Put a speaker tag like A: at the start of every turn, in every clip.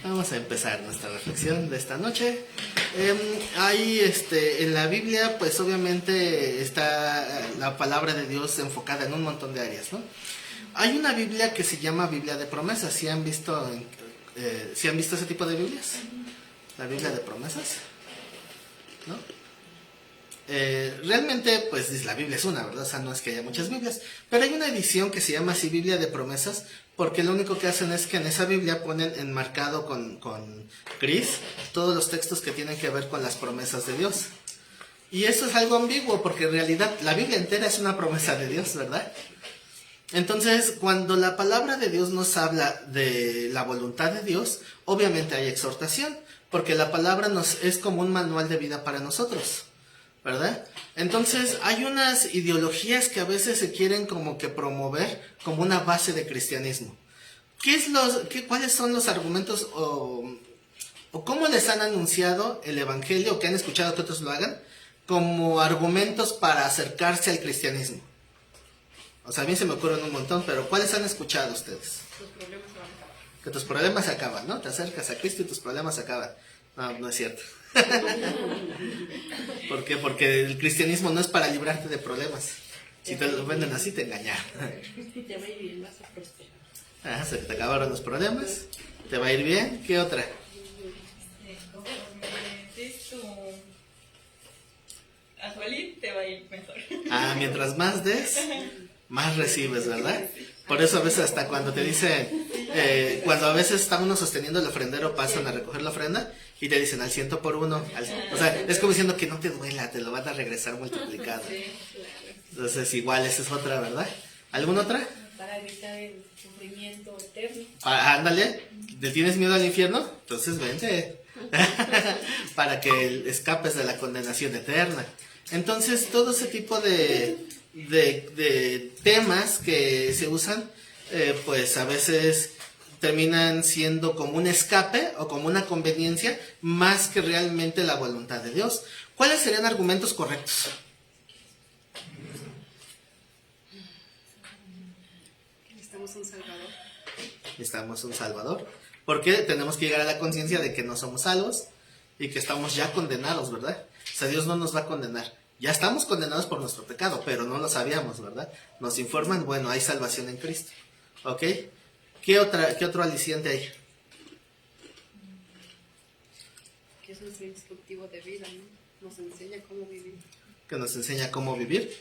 A: Vamos a empezar nuestra reflexión de esta noche. Hay en la Biblia, pues obviamente está la palabra de Dios enfocada en un montón de áreas, ¿no? Hay una Biblia que se llama Biblia de promesas. ¿Sí han visto ese tipo de Biblias? La Biblia de promesas, ¿no? Realmente, pues la Biblia es una, ¿verdad? O sea, no es que haya muchas Biblias, pero hay una edición que se llama así Biblia de promesas, porque lo único que hacen es que en esa Biblia ponen enmarcado con gris todos los textos que tienen que ver con las promesas de Dios. Y eso es algo ambiguo, porque en realidad la Biblia entera es una promesa de Dios, ¿verdad? Entonces, cuando la palabra de Dios nos habla de la voluntad de Dios, obviamente hay exhortación, porque la palabra es como un manual de vida para nosotros, ¿verdad? Entonces, hay unas ideologías que a veces se quieren como que promover como una base de cristianismo. ¿Cuáles son los argumentos o cómo les han anunciado el evangelio, o que han escuchado que otros lo hagan, como argumentos para acercarse al cristianismo? O sea, a mí se me ocurren un montón, pero ¿cuáles han escuchado ustedes?
B: Tus problemas se van a acabar.
A: Que tus problemas se acaban, ¿no? Te acercas a Cristo y tus problemas se acaban. No, no es cierto. ¿Por qué? Porque el cristianismo no es para librarte de problemas. Si te lo venden así, te engañaron.
B: Te va a ir bien, vas a prosperar.
A: Ah, se te acabaron los problemas. ¿Te va a ir bien? ¿Qué otra?
B: A Joelín te va a ir mejor.
A: Ah, mientras más des, más recibes, ¿verdad? Por eso a veces hasta cuando te dicen, cuando a veces está uno sosteniendo el ofrendero, pasan a recoger la ofrenda y te dicen al 100 por 1. O sea, es como diciendo que no te duela, te lo van a regresar multiplicado. Entonces igual esa es otra, ¿verdad? ¿Alguna otra?
B: Para evitar el sufrimiento eterno.
A: Ándale, ¿te tienes miedo al infierno? Entonces vente. Para que escapes de la condenación eterna. Entonces todo ese tipo de temas que se usan, pues a veces terminan siendo como un escape o como una conveniencia más que realmente la voluntad de Dios. ¿Cuáles serían argumentos correctos?
C: Necesitamos un Salvador.
A: Necesitamos un Salvador. Porque tenemos que llegar a la conciencia de que no somos salvos y que estamos ya condenados, ¿verdad? O sea, Dios no nos va a condenar. Ya estamos condenados por nuestro pecado, pero no lo sabíamos, ¿verdad? Nos informan, bueno, hay salvación en Cristo. ¿Ok? ¿Qué otro aliciente hay?
C: Que es nuestro instructivo de vida, ¿no? Nos enseña cómo vivir.
A: Que nos enseña cómo vivir.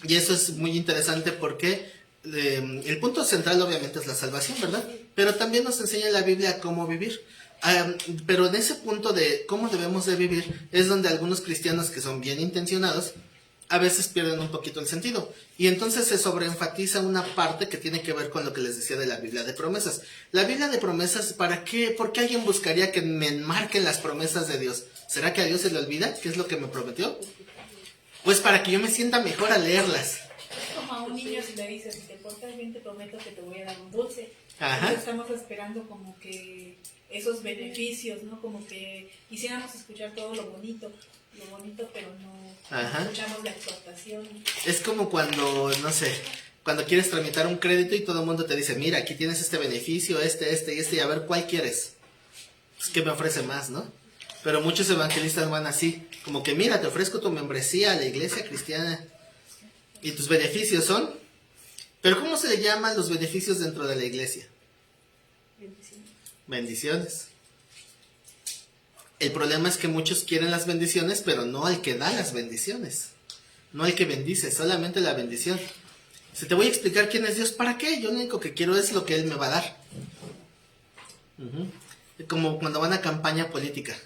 A: Y eso es muy interesante porque el punto central obviamente es la salvación, ¿verdad? Pero también nos enseña la Biblia cómo vivir. Pero en ese punto de cómo debemos de vivir es donde algunos cristianos que son bien intencionados a veces pierden un poquito el sentido. Y entonces se sobreenfatiza una parte que tiene que ver con lo que les decía de la Biblia de promesas. La Biblia de promesas, ¿para qué? ¿Por qué alguien buscaría que me enmarquen las promesas de Dios? ¿Será que a Dios se le olvida qué es lo que me prometió? Pues para que yo me sienta mejor al leerlas.
D: Es como a un niño si le dices, si te portas bien te prometo que te voy a dar un dulce.
A: Ajá.
D: Entonces estamos esperando como que esos beneficios, ¿no? Como que quisiéramos escuchar todo lo bonito, pero no
A: Ajá.
D: escuchamos la exhortación.
A: Es como cuando, no sé, cuando quieres tramitar un crédito y todo el mundo te dice, mira, aquí tienes este beneficio, y a ver cuál quieres. Pues que me ofrece más, ¿no? Pero muchos evangelistas van así, como que mira, te ofrezco tu membresía a la iglesia cristiana y tus beneficios son. Pero ¿cómo se le llaman los beneficios dentro de la iglesia? Bendiciones. El problema es que muchos quieren las bendiciones, pero no al que da las bendiciones, no al que bendice, solamente la bendición. Si te voy a explicar quién es Dios, ¿para qué? Yo lo único que quiero es lo que Él me va a dar. Como cuando van a campaña política.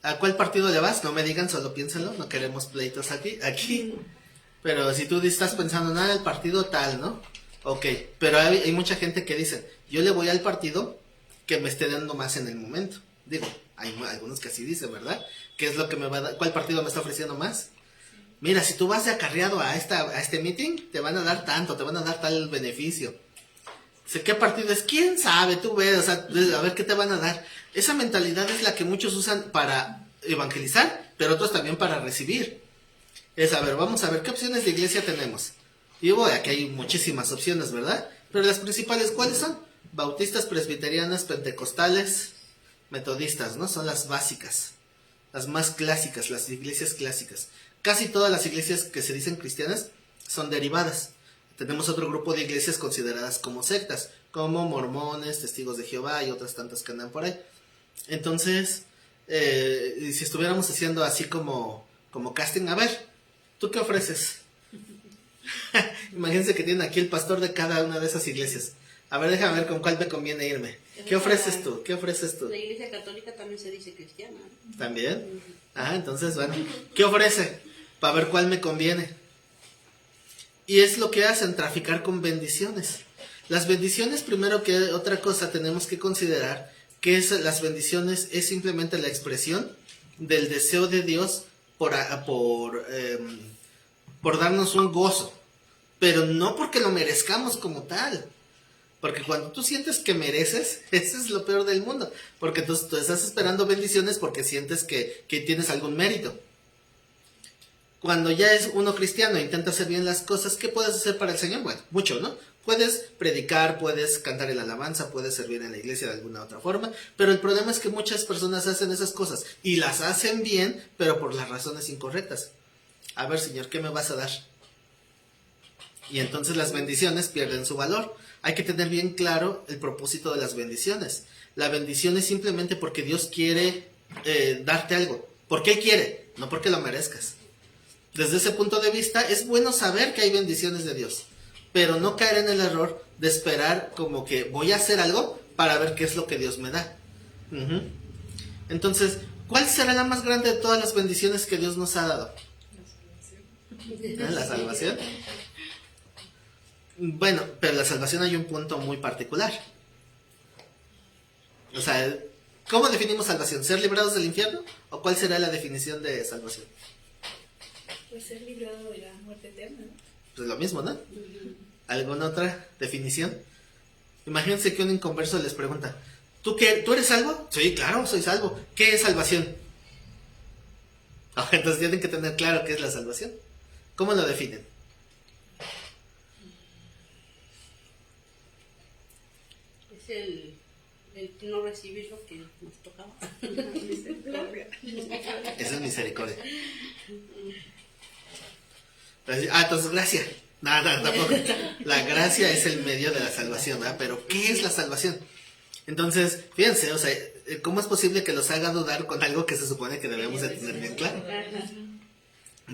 A: ¿A cuál partido le vas? No me digan, solo piénsenlo, no queremos pleitos aquí. Pero si tú estás pensando, nada, el partido tal, ¿no? Ok, pero hay mucha gente que dice, yo le voy al partido que me esté dando más en el momento. Digo, hay algunos que así dicen, ¿verdad? ¿Qué es lo que me va a dar? ¿Cuál partido me está ofreciendo más? Mira, si tú vas de acarreado a este meeting, te van a dar tanto, te van a dar tal beneficio. ¿Qué partido es? ¿Quién sabe? Tú ves, o sea, a ver qué te van a dar. Esa mentalidad es la que muchos usan para evangelizar, pero otros también para recibir. Es, a ver, vamos a ver qué opciones de iglesia tenemos. Y bueno, aquí hay muchísimas opciones, ¿verdad? Pero las principales, ¿cuáles son? bautistas, presbiterianas, pentecostales, metodistas, ¿no? Son las básicas, las más clásicas, las iglesias clásicas. Casi todas las iglesias que se dicen cristianas son derivadas. Tenemos otro grupo de iglesias consideradas como sectas, como mormones, testigos de Jehová y otras tantas que andan por ahí. Entonces, si estuviéramos haciendo así como casting, a ver, ¿tú qué ofreces? Imagínense que tienen aquí el pastor de cada una de esas iglesias. A ver, déjame ver con cuál me conviene irme. ¿Qué ofreces tú? ¿Qué ofreces tú?
C: La iglesia católica también se dice cristiana.
A: ¿También? Ah, entonces, bueno, ¿qué ofrece? Para ver cuál me conviene. Y es lo que hacen, traficar con bendiciones. Las bendiciones, primero que otra cosa, tenemos que considerar que las bendiciones es simplemente la expresión del deseo de Dios por darnos un gozo, pero no porque lo merezcamos como tal. Porque cuando tú sientes que mereces, eso es lo peor del mundo. Porque tú estás esperando bendiciones porque sientes que tienes algún mérito. Cuando ya es uno cristiano e intenta hacer bien las cosas, ¿qué puedes hacer para el Señor? Bueno, mucho, ¿no? Puedes predicar, puedes cantar en la alabanza, puedes servir en la iglesia de alguna otra forma, pero el problema es que muchas personas hacen esas cosas y las hacen bien, pero por las razones incorrectas. A ver, Señor, ¿qué me vas a dar? Y entonces las bendiciones pierden su valor. Hay que tener bien claro el propósito de las bendiciones. La bendición es simplemente porque Dios quiere darte algo. ¿Por qué quiere? No porque lo merezcas. Desde ese punto de vista, es bueno saber que hay bendiciones de Dios, pero no caer en el error de esperar como que voy a hacer algo para ver qué es lo que Dios me da. Entonces, ¿cuál será la más grande de todas las bendiciones que Dios nos ha dado? La salvación. Bueno, pero la salvación hay un punto muy particular. O sea, ¿cómo definimos salvación? ¿Ser librados del infierno? ¿O cuál será la definición de salvación?
D: Pues ser librado de la muerte eterna, ¿no?
A: Pues lo mismo, ¿no? ¿Alguna otra definición? Imagínense que un inconverso les pregunta, ¿tú eres salvo? Sí, claro, soy salvo. ¿Qué es salvación? Entonces tienen que tener claro qué es la salvación. ¿Cómo lo definen?
C: Es el no recibir lo que nos tocaba.
A: Esa es misericordia. Entonces gracia. No, tampoco. La gracia es el medio de la salvación, ¿verdad? Pero ¿qué es la salvación? Entonces, fíjense, o sea, ¿cómo es posible que los haga dudar con algo que se supone que debemos de tener bien claro?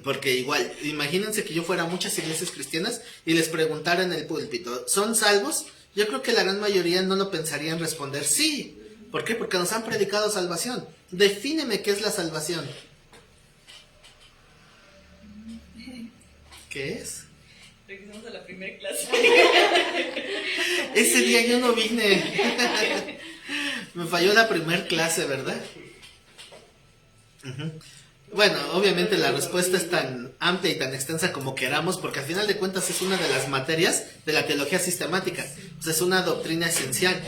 A: Porque igual, imagínense que yo fuera a muchas iglesias cristianas y les preguntara en el púlpito, ¿son salvos? Yo creo que la gran mayoría no lo pensaría en responder sí. ¿Por qué? Porque nos han predicado salvación. Defíneme qué es la salvación. ¿Qué es?
B: Regresamos a la primera clase.
A: Ese día yo no vine. Me falló la primer clase, ¿verdad? Bueno, obviamente la respuesta es tan amplia y tan extensa como queramos, porque al final de cuentas es una de las materias de la teología sistemática. O sea, es una doctrina esencial.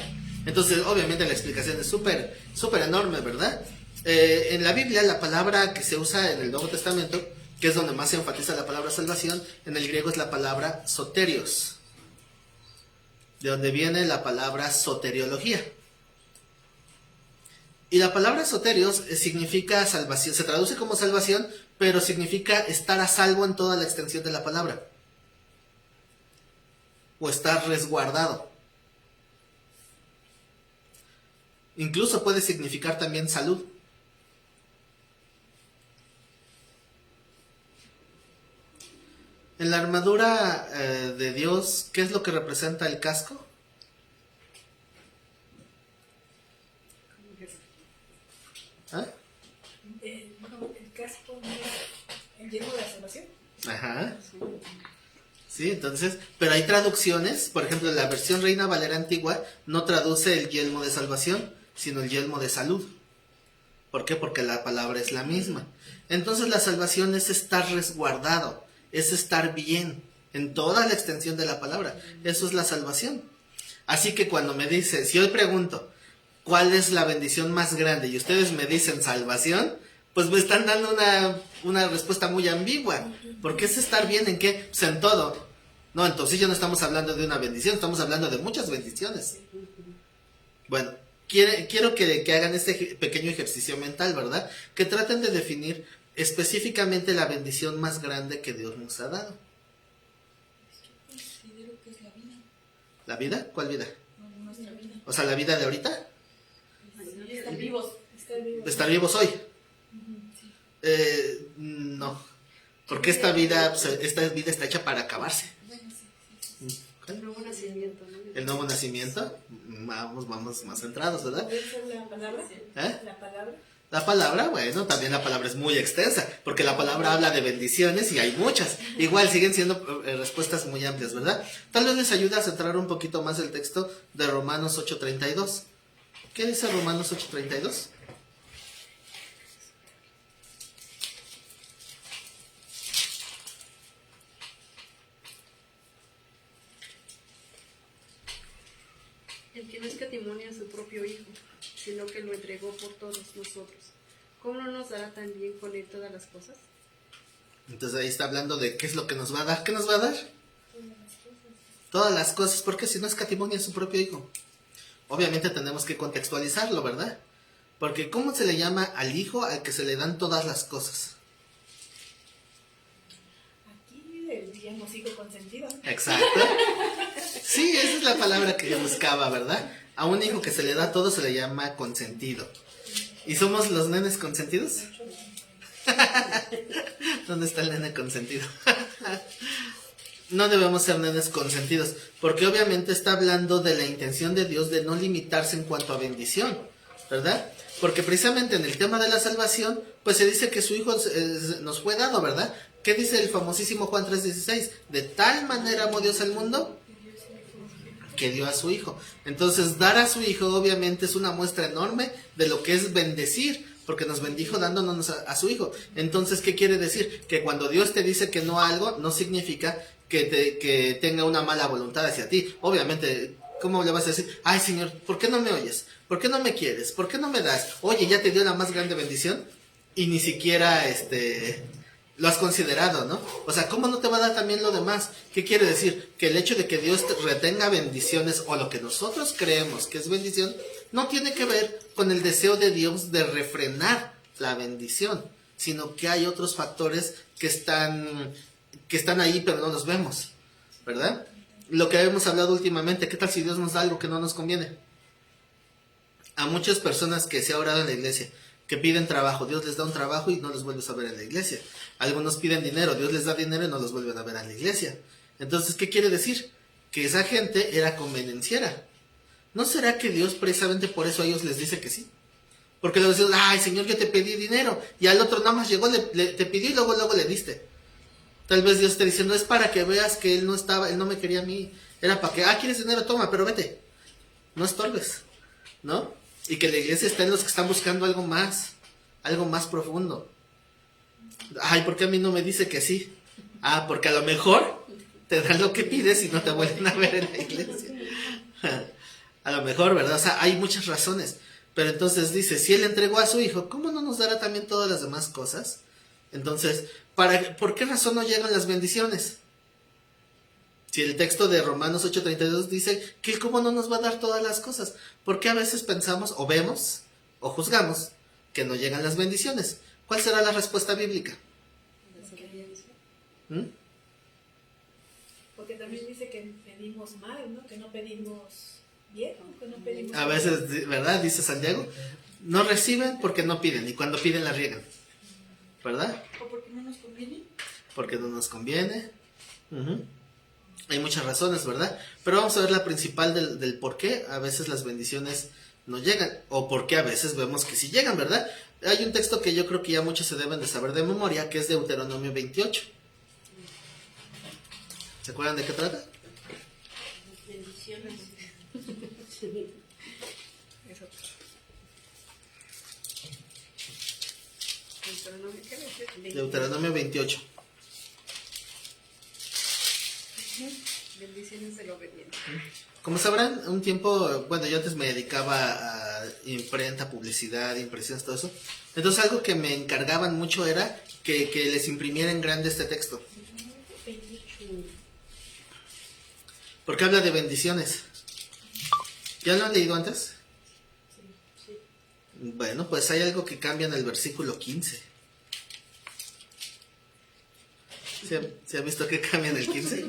A: Entonces, obviamente la explicación es súper enorme, ¿verdad? En la Biblia, la palabra que se usa en el Nuevo Testamento, que es donde más se enfatiza la palabra salvación, en el griego es la palabra soterios, de donde viene la palabra soteriología. Y la palabra soterios significa salvación, se traduce como salvación, pero significa estar a salvo en toda la extensión de la palabra, o estar resguardado. Incluso puede significar también salud. En la armadura de Dios, ¿qué es lo que representa el casco? ¿Ah?
D: El casco, el yelmo de la salvación.
A: Ajá. Sí, entonces, pero hay traducciones, por ejemplo, la versión Reina Valera antigua no traduce el yelmo de salvación, sino el yelmo de salud. ¿Por qué? Porque la palabra es la misma. Entonces la salvación es estar resguardado, es estar bien en toda la extensión de la palabra. Eso es la salvación. Así que cuando me dicen, si hoy pregunto, ¿cuál es la bendición más grande? Y ustedes me dicen salvación, pues me están dando una respuesta muy ambigua. Porque es estar bien en qué? Pues en todo. No, entonces ya no estamos hablando de una bendición, estamos hablando de muchas bendiciones. Bueno, quiero que hagan este pequeño ejercicio mental, ¿verdad? Que traten de definir específicamente la bendición más grande que Dios nos ha dado.
B: Yo considero que es la vida.
A: ¿La vida? ¿Cuál vida?
B: No, nuestra vida.
A: O sea, la vida de ahorita.
B: Estar vivos.
A: Estar vivos hoy. No. Porque esta vida está hecha para acabarse.
B: Bueno, sí.
C: El nuevo nacimiento, ¿no?
A: El nuevo nacimiento. Vamos más centrados, ¿verdad?
D: ¿Puede ser la palabra?
A: ¿Eh?
D: La palabra.
A: La palabra, bueno, también la palabra es muy extensa, porque la palabra habla de bendiciones y hay muchas. Igual siguen siendo respuestas muy amplias, ¿verdad? Tal vez les ayude a centrar un poquito más el texto de Romanos 8:32. ¿Qué dice Romanos 8:32?
C: El que no escatimó a su propio Hijo, sino que lo entregó por todos nosotros, ¿cómo no nos dará también con él todas las cosas?
A: Entonces ahí está hablando de qué es lo que nos va a dar. ¿Qué nos va a dar? Todas las cosas, porque si no escatimó a su propio Hijo. Obviamente tenemos que contextualizarlo, ¿verdad? Porque ¿cómo se le llama al Hijo al que se le dan todas las cosas?
D: Aquí diríamos hijo consentido.
A: Exacto. Sí, esa es la palabra que yo buscaba, ¿verdad? A un hijo que se le da todo se le llama consentido. ¿Y somos los nenes consentidos? ¿Dónde está el nene consentido? No debemos ser nenes consentidos, porque obviamente está hablando de la intención de Dios de no limitarse en cuanto a bendición, ¿verdad? Porque precisamente en el tema de la salvación, pues se dice que su Hijo nos fue dado, ¿verdad? ¿Qué dice el famosísimo Juan 3:16? De tal manera amó Dios al mundo que dio a su Hijo. Entonces, dar a su Hijo obviamente es una muestra enorme de lo que es bendecir, porque nos bendijo dándonos a su Hijo. Entonces, ¿qué quiere decir? Que cuando Dios te dice que no a algo, no significa que tenga una mala voluntad hacia ti. Obviamente, ¿cómo le vas a decir? Ay, Señor, ¿por qué no me oyes? ¿Por qué no me quieres? ¿Por qué no me das? Oye, ya te dio la más grande bendición y ni siquiera lo has considerado, ¿no? O sea, ¿cómo no te va a dar también lo demás? ¿Qué quiere decir? Que el hecho de que Dios retenga bendiciones o lo que nosotros creemos que es bendición no tiene que ver con el deseo de Dios de refrenar la bendición, sino que hay otros factores que están ahí pero no los vemos, ¿verdad? Lo que hemos hablado últimamente, ¿qué tal si Dios nos da algo que no nos conviene? A muchas personas que se ha orado en la iglesia, que piden trabajo, Dios les da un trabajo y no los vuelves a ver en la iglesia. Algunos piden dinero, Dios les da dinero y no los vuelven a ver en la iglesia. Entonces, ¿qué quiere decir? Que esa gente era convenenciera. ¿No será que Dios precisamente por eso a ellos les dice que sí? Porque les dicen, ay, Señor, yo te pedí dinero, y al otro nada más llegó, te pidió y luego le diste. Tal vez Dios esté diciendo, es para que veas que Él no me quería a mí. Era para que, ¿quieres dinero? Toma, pero vete. No estorbes, ¿no? Y que la iglesia está en los que están buscando algo más profundo. Ay, ¿por qué a mí no me dice que sí? Porque a lo mejor te dan lo que pides y no te vuelven a ver en la iglesia. A lo mejor, ¿verdad? O sea, hay muchas razones. Pero entonces dice, si Él entregó a su Hijo, ¿cómo no nos dará también todas las demás cosas? Entonces, ¿por qué razón no llegan las bendiciones? Si el texto de Romanos 8:32 dice que cómo no nos va a dar todas las cosas, ¿por qué a veces pensamos o vemos o juzgamos que no llegan las bendiciones? ¿Cuál será la respuesta bíblica? ¿Mm?
D: Porque también dice que pedimos mal, ¿no? Que no pedimos bien, que no pedimos
A: A veces, ¿verdad? Dice Santiago, no reciben porque no piden, y cuando piden la riegan, ¿verdad?
B: ¿O porque no nos conviene?
A: Porque no nos conviene. Uh-huh. Hay muchas razones, ¿verdad? Pero vamos a ver la principal del por qué a veces las bendiciones no llegan, o por qué a veces vemos que sí llegan, ¿verdad? Hay un texto que yo creo que ya muchos se deben de saber de memoria, que es Deuteronomio 28. ¿Se acuerdan de qué trata?
C: Bendiciones.
B: Es otro.
C: Deuteronomio, ¿qué dice?
A: Deuteronomio 28.
C: Bendiciones del obediente.
A: Como sabrán, un tiempo, bueno, yo antes me dedicaba a imprenta, publicidad, impresiones, todo eso. Entonces algo que me encargaban mucho era que les imprimiera en grande este texto. Porque habla de bendiciones. ¿Ya lo han leído antes? Bueno, pues hay algo que cambia en el versículo 15. ¿Se ha visto que cambia en el 15?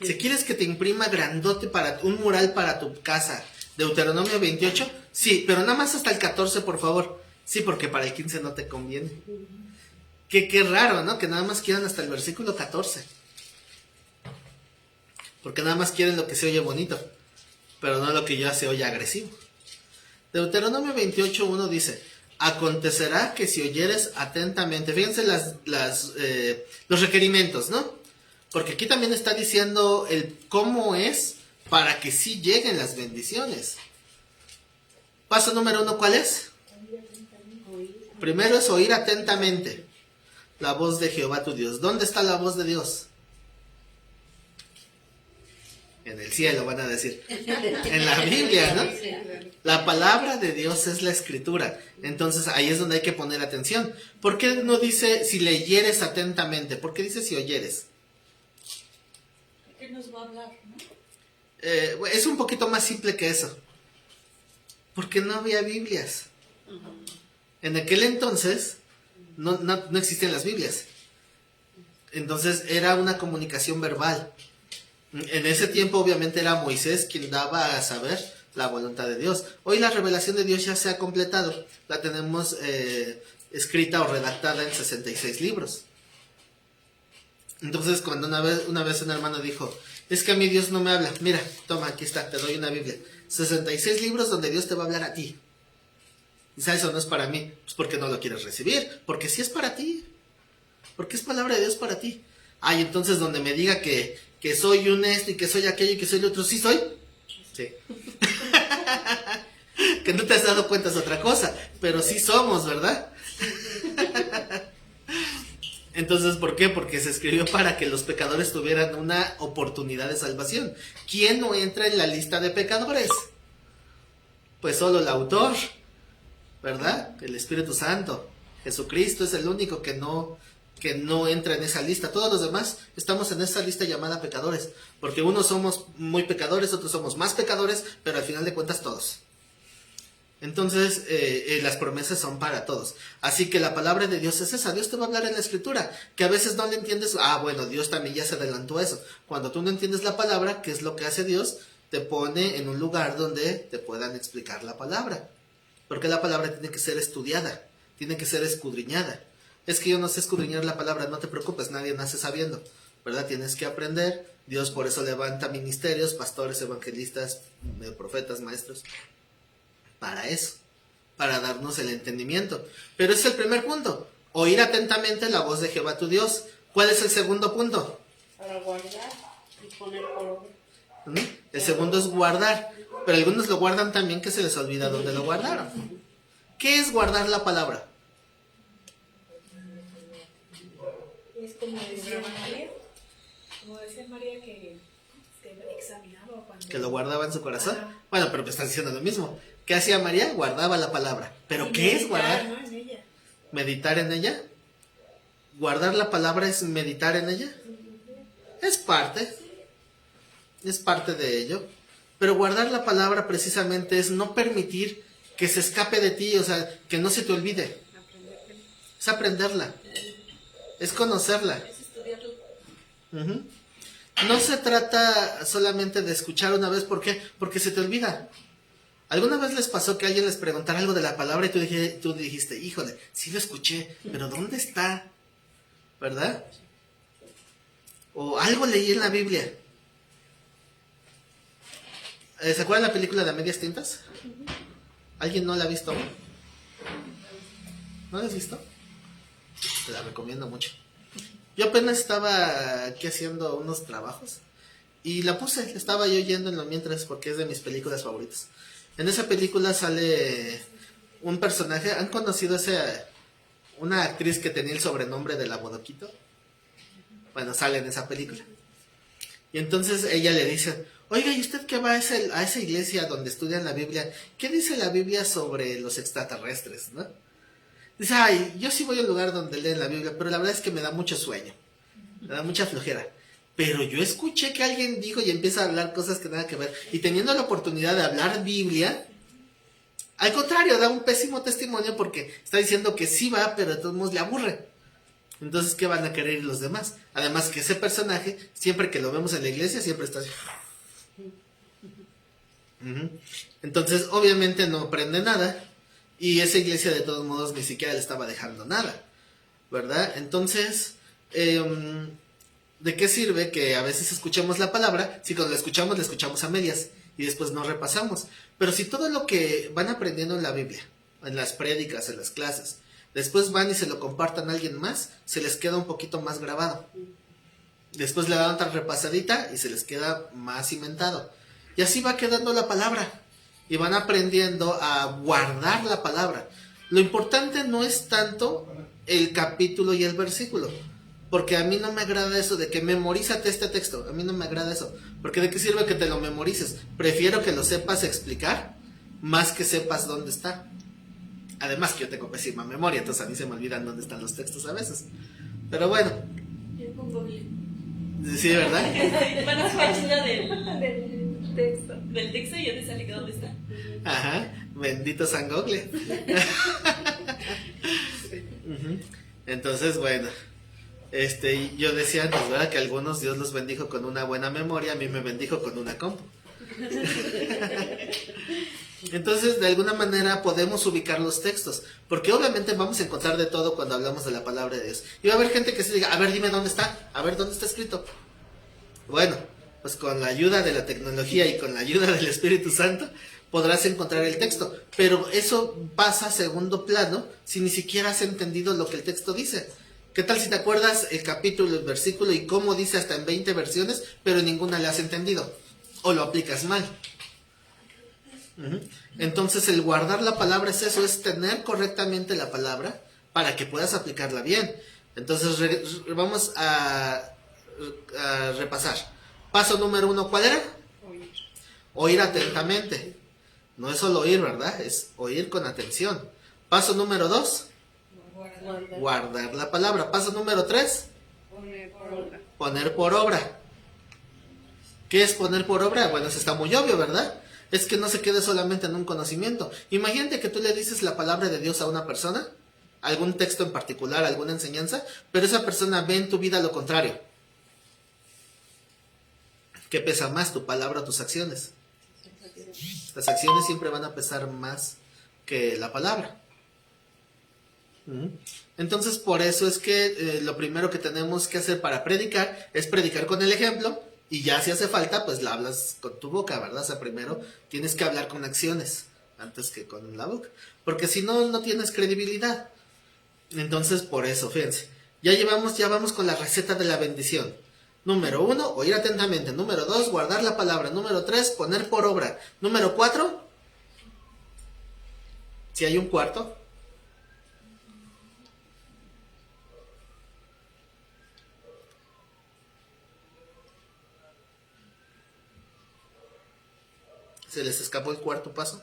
A: Si quieres que te imprima grandote para un mural para tu casa, Deuteronomio 28, sí, pero nada más hasta el 14, por favor. Sí, porque para el 15 no te conviene. Qué raro, ¿no? Que nada más quieran hasta el versículo 14. Porque nada más quieren lo que se oye bonito, pero no lo que ya se oye agresivo. Deuteronomio 28:1 dice: acontecerá que si oyeres atentamente, fíjense los requerimientos, ¿no? Porque aquí también está diciendo el cómo es para que sí lleguen las bendiciones. Paso número 1, ¿cuál es? Primero es oír atentamente la voz de Jehová tu Dios. ¿Dónde está la voz de Dios? En el cielo, van a decir. En la Biblia, ¿no? La palabra de Dios es la escritura. Entonces ahí es donde hay que poner atención. ¿Por qué no dice si leyeres atentamente? ¿Por qué dice si oyeres?
B: ¿Qué nos va a hablar, no?
A: Es un poquito más simple que eso. Porque no había Biblias. En aquel entonces no existían las Biblias. Entonces era una comunicación verbal. En ese tiempo obviamente era Moisés quien daba a saber la voluntad de Dios. Hoy la revelación de Dios ya se ha completado. La tenemos escrita o redactada en 66 libros. Entonces cuando una vez un hermano dijo: es que a mí Dios no me habla. Mira, toma, aquí está, te doy una Biblia. 66 libros donde Dios te va a hablar a ti. Y sabes, eso no es para mí. Pues porque no lo quieres recibir. Porque sí es para ti. Porque es palabra de Dios para ti. Ay, entonces donde me diga que soy un esto y que soy aquello y que soy el otro, ¿sí soy? Sí. Que no te has dado cuenta es otra cosa, pero sí somos, ¿verdad? Entonces, ¿por qué? Porque se escribió para que los pecadores tuvieran una oportunidad de salvación. ¿Quién no entra en la lista de pecadores? Pues solo el autor, ¿verdad? El Espíritu Santo. Jesucristo es el único que no entra en esa lista. Todos los demás estamos en esa lista llamada pecadores, porque unos somos muy pecadores, otros somos más pecadores, pero al final de cuentas todos. Entonces las promesas son para todos. Así que la palabra de Dios es esa. Dios te va a hablar en la escritura, que a veces no le entiendes. Bueno, Dios también ya se adelantó a eso. Cuando tú no entiendes la palabra, ¿qué es lo que hace Dios? Te pone en un lugar donde te puedan explicar la palabra, porque la palabra tiene que ser estudiada, tiene que ser escudriñada. Es que yo no sé escudriñar la palabra, no te preocupes, nadie nace sabiendo, ¿verdad? Tienes que aprender. Dios por eso levanta ministerios, pastores, evangelistas, profetas, maestros, para eso, para darnos el entendimiento. Pero ese es el primer punto, oír atentamente la voz de Jehová tu Dios. ¿Cuál es el segundo punto?
C: Para guardar y poner por obra.
A: El segundo es guardar, pero algunos lo guardan también que se les olvida dónde lo guardaron. ¿Qué es guardar la palabra?
D: Es como decía María, que examinaba cuando...
A: Que lo guardaba en su corazón.
D: Ajá.
A: Bueno, pero me estás diciendo lo mismo. ¿Qué hacía María? Guardaba la palabra. ¿Pero
D: Y
A: qué es
D: meditar,
A: guardar?
D: ¿no? En ella.
A: ¿Meditar en ella? ¿Guardar la palabra es meditar en ella? Es parte de ello. Pero guardar la palabra precisamente es no permitir que se escape de ti, o sea, que no se te olvide. Es aprenderla. Es conocerla.
B: Es estudiarlo.
A: Ujú. No se trata solamente de escuchar una vez. ¿Por qué? Porque se te olvida. ¿Alguna vez les pasó que alguien les preguntara algo de la palabra y tú dijiste: híjole, sí lo escuché, pero ¿dónde está? ¿Verdad? O algo leí en la Biblia. ¿Se acuerdan la película de A Medias Tintas? ¿Alguien no la ha visto? ¿No la has visto? Te la recomiendo mucho. Yo apenas estaba aquí haciendo unos trabajos y la puse, estaba yo oyendo mientras, porque es de mis películas favoritas. En esa película sale un personaje. ¿Han conocido una actriz que tenía el sobrenombre de la Bodoquito? Bueno, sale en esa película. Y entonces ella le dice: oiga, ¿y usted que va a esa iglesia donde estudian la Biblia? ¿Qué dice la Biblia sobre los extraterrestres, no? Dice: ay, yo sí voy al lugar donde leen la Biblia, pero la verdad es que me da mucho sueño, me da mucha flojera. pero yo escuché que alguien dijo y empieza a hablar cosas que nada que ver. Y teniendo la oportunidad de hablar Biblia, al contrario, da un pésimo testimonio porque está diciendo que sí va, pero de todos modos le aburre. Entonces, ¿qué van a querer ir los demás? Además que ese personaje, siempre que lo vemos en la iglesia, siempre está así. Entonces, obviamente no aprende nada. Y esa iglesia de todos modos ni siquiera le estaba dejando nada, ¿verdad? Entonces, ¿de qué sirve que a veces escuchemos la palabra si cuando la escuchamos a medias y después no repasamos? Pero si todo lo que van aprendiendo en la Biblia, en las prédicas, en las clases, después van y se lo compartan a alguien más, se les queda un poquito más grabado. Después le dan otra repasadita y se les queda más cimentado. Y así va quedando la palabra. Y van aprendiendo a guardar la palabra. Lo importante no es tanto el capítulo y el versículo. Porque a mí no me agrada eso de que memorízate este texto. A mí no me agrada eso. Porque ¿de qué sirve que te lo memorices? Prefiero que lo sepas explicar más que sepas dónde está. Además que yo tengo pésima memoria, entonces a mí se me olvidan dónde están los textos a veces. Pero bueno.
B: Yo con Google.
A: Sí, ¿verdad?
B: Van a su página
C: Del texto.
B: del texto y ya te sale que dónde está.
A: Ajá, bendito San Google. Entonces, bueno, yo decía antes, ¿verdad? Que algunos Dios los bendijo con una buena memoria, a mí me bendijo con una compu. Entonces, de alguna manera podemos ubicar los textos, porque obviamente vamos a encontrar de todo cuando hablamos de la palabra de Dios. Y va a haber gente que se diga, a ver, dime dónde está, a ver dónde está escrito. Bueno, pues con la ayuda de la tecnología y con la ayuda del Espíritu Santo podrás encontrar el texto, pero eso pasa a segundo plano si ni siquiera has entendido lo que el texto dice. ¿Qué tal si te acuerdas el capítulo, el versículo y cómo dice hasta en 20 versiones, pero en ninguna le has entendido? O lo aplicas mal. Entonces el guardar la palabra es eso, es tener correctamente la palabra para que puedas aplicarla bien. Entonces vamos a repasar. Paso número 1, ¿cuál era? Oír atentamente. No es solo oír, ¿verdad? Es oír con atención. Paso número 2, guardar la palabra. Paso número 3, poner por obra. ¿Qué es poner por obra? Bueno, eso está muy obvio, ¿verdad? Es que no se quede solamente en un conocimiento. Imagínate que tú le dices la palabra de Dios a una persona, algún texto en particular, alguna enseñanza, pero esa persona ve en tu vida lo contrario. ¿Qué pesa más, tu palabra o tus acciones? Las acciones siempre van a pesar más que la palabra. Entonces, por eso es que lo primero que tenemos que hacer para predicar es predicar con el ejemplo. Y ya si hace falta, pues la hablas con tu boca, ¿verdad? O sea, primero tienes que hablar con acciones antes que con la boca. Porque si no, no tienes credibilidad. Entonces, por eso, fíjense. Ya vamos con la receta de la bendición. Número 1, oír atentamente. Número 2, guardar la palabra. Número 3, poner por obra. Número 4, si hay un cuarto. ¿Se les escapó el cuarto paso?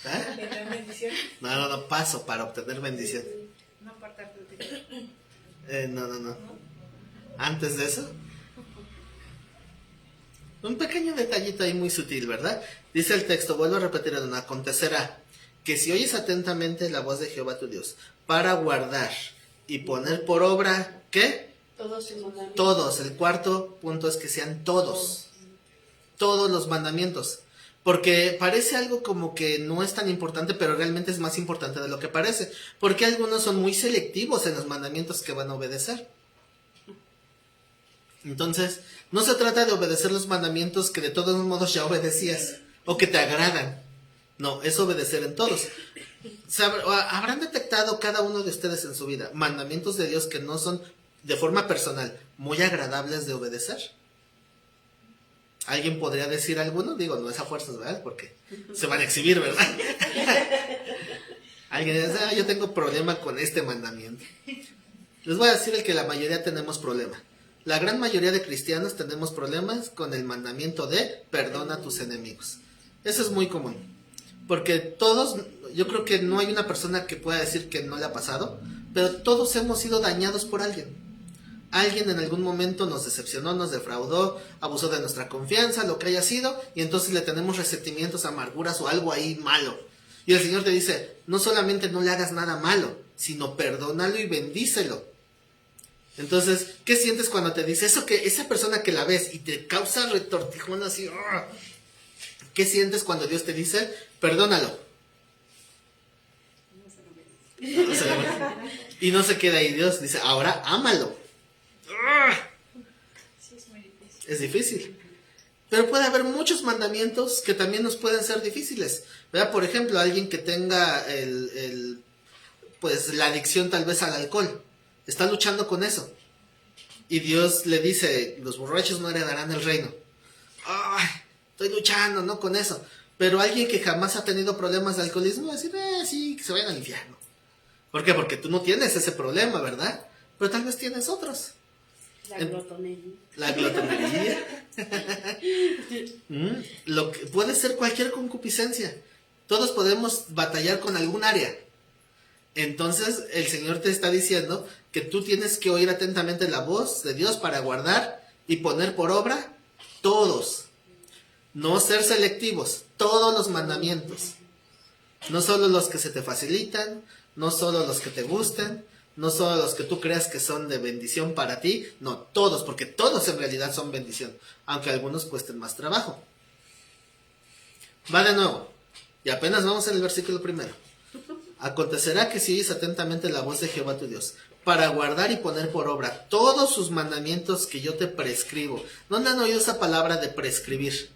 A: ¿Ah?
D: ¿Le dan bendiciones?
A: No, paso para obtener bendición.
C: No apartarte de ti.
A: No. Antes de eso, un pequeño detallito ahí muy sutil, ¿verdad? Dice el texto, vuelvo a repetir, acontecerá que si oyes atentamente la voz de Jehová tu Dios, para guardar y poner por obra, ¿qué?
C: Todos sus mandamientos.
A: Todos. El cuarto punto es que sean todos. Todos los mandamientos. Porque parece algo como que no es tan importante, pero realmente es más importante de lo que parece. Porque algunos son muy selectivos en los mandamientos que van a obedecer. Entonces, no se trata de obedecer los mandamientos que de todos modos ya obedecías o que te agradan. No, es obedecer en todos. ¿Habrán detectado cada uno de ustedes en su vida mandamientos de Dios que no son de forma personal muy agradables de obedecer? ¿Alguien podría decir alguno? Digo, no es a fuerzas, ¿verdad? Porque se van a exhibir, ¿verdad? Alguien dice, yo tengo problema con este mandamiento. Les voy a decir el que la mayoría tenemos problema. La gran mayoría de cristianos tenemos problemas con el mandamiento de perdona a tus enemigos. Eso es muy común. Porque todos, yo creo que no hay una persona que pueda decir que no le ha pasado, pero todos hemos sido dañados por alguien. Alguien en algún momento nos decepcionó, nos defraudó, abusó de nuestra confianza, lo que haya sido, y entonces le tenemos resentimientos, amarguras o algo ahí malo. Y el Señor te dice, no solamente no le hagas nada malo, sino perdónalo y bendícelo. Entonces, ¿qué sientes cuando te dice eso, que esa persona que la ves y te causa retortijón así? ¡Argh! ¿Qué sientes cuando Dios te dice, perdónalo? No se lo merece. Y no se queda ahí, Dios dice, ahora ámalo. ¡Argh!
D: Sí, es muy difícil.
A: Es difícil. Pero puede haber muchos mandamientos que también nos pueden ser difíciles, ¿verdad? Por ejemplo, alguien que tenga pues la adicción tal vez al alcohol, está luchando con eso. Y Dios le dice, los borrachos no heredarán el reino. ¡Ay! Estoy luchando, ¿no? Con eso. Pero alguien que jamás ha tenido problemas de alcoholismo va a decir, sí, que se vayan al infierno. ¿Por qué? Porque tú no tienes ese problema, ¿verdad? Pero tal vez tienes otros.
C: La glotonería.
A: La glotonería. Lo que puede ser cualquier concupiscencia. Todos podemos batallar con algún área. Entonces el Señor te está diciendo que tú tienes que oír atentamente la voz de Dios para guardar y poner por obra todos. No ser selectivos, todos los mandamientos. No solo los que se te facilitan, no solo los que te gusten, no solo los que tú creas que son de bendición para ti, no, todos, porque todos en realidad son bendición, aunque algunos cuesten más trabajo. Va de nuevo, y apenas vamos en el versículo primero. Acontecerá que si oyes atentamente la voz de Jehová tu Dios, para guardar y poner por obra todos sus mandamientos que yo te prescribo. ¿Dónde han oído esa palabra de prescribir?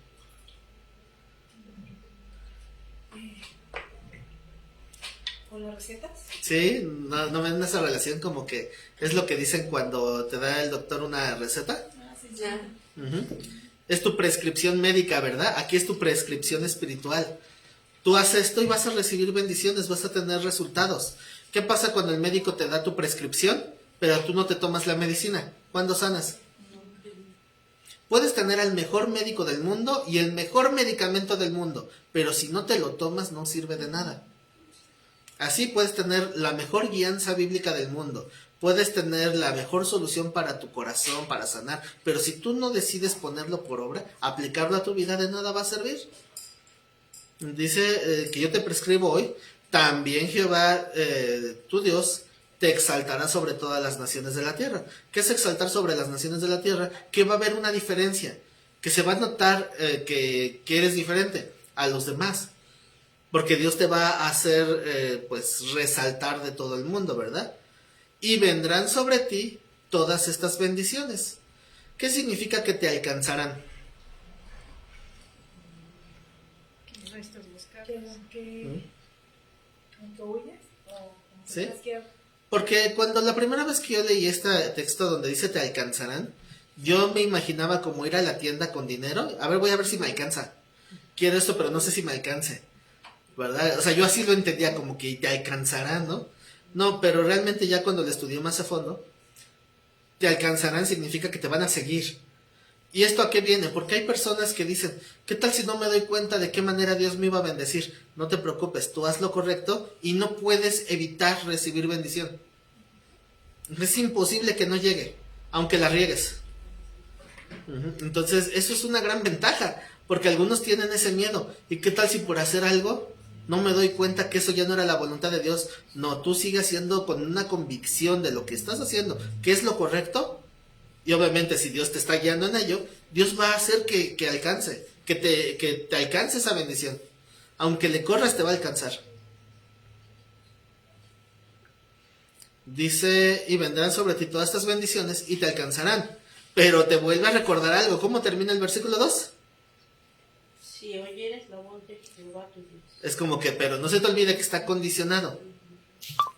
D: ¿Con las recetas?
A: Sí, no ven esa relación como que es lo que dicen cuando te da el doctor una receta.
C: Ya.
A: Ujú. Es tu prescripción médica, ¿verdad? Aquí es tu prescripción espiritual. Tú haces esto y vas a recibir bendiciones, vas a tener resultados. ¿Qué pasa cuando el médico te da tu prescripción, pero tú no te tomas la medicina? ¿Cuándo sanas? Puedes tener al mejor médico del mundo y el mejor medicamento del mundo, pero si no te lo tomas no sirve de nada. Así puedes tener la mejor guianza bíblica del mundo, puedes tener la mejor solución para tu corazón, para sanar, pero si tú no decides ponerlo por obra, aplicarlo a tu vida, de nada va a servir. Dice que yo te prescribo hoy, también Jehová, tu Dios, te exaltará sobre todas las naciones de la tierra. ¿Qué es exaltar sobre las naciones de la tierra? Que va a haber una diferencia, que se va a notar que eres diferente a los demás. Porque Dios te va a hacer, pues, resaltar de todo el mundo, ¿verdad? Y vendrán sobre ti todas estas bendiciones. ¿Qué significa que te alcanzarán?
C: Restos buscados.
D: ¿Que huyes? ¿O
A: ¿Sí?
D: que
A: Porque cuando la primera vez que yo leí este texto donde dice te alcanzarán, yo me imaginaba como ir a la tienda con dinero. A ver, voy a ver si me alcanza. Quiero esto, pero no sé si me alcance. ¿Verdad? O sea, yo así lo entendía, como que te alcanzarán, ¿no? No, pero realmente ya cuando lo estudié más a fondo, te alcanzarán significa que te van a seguir. ¿Y esto a qué viene? Porque hay personas que dicen, ¿qué tal si no me doy cuenta de qué manera Dios me iba a bendecir? No te preocupes, tú haz lo correcto y no puedes evitar recibir bendición. Es imposible que no llegue, aunque la riegues. Entonces, eso es una gran ventaja, porque algunos tienen ese miedo. ¿Y qué tal si por hacer algo no me doy cuenta que eso ya no era la voluntad de Dios? No, tú sigue haciendo con una convicción de lo que estás haciendo, que es lo correcto. Y obviamente si Dios te está guiando en ello, Dios va a hacer que alcance, que te alcance esa bendición. Aunque le corras, te va a alcanzar. Dice, y vendrán sobre ti todas estas bendiciones y te alcanzarán. Pero te vuelve a recordar algo. ¿Cómo termina el versículo 2?
E: Si oyeres la voz de Jehová tu Dios.
A: Es como que, pero no se te olvide que está condicionado.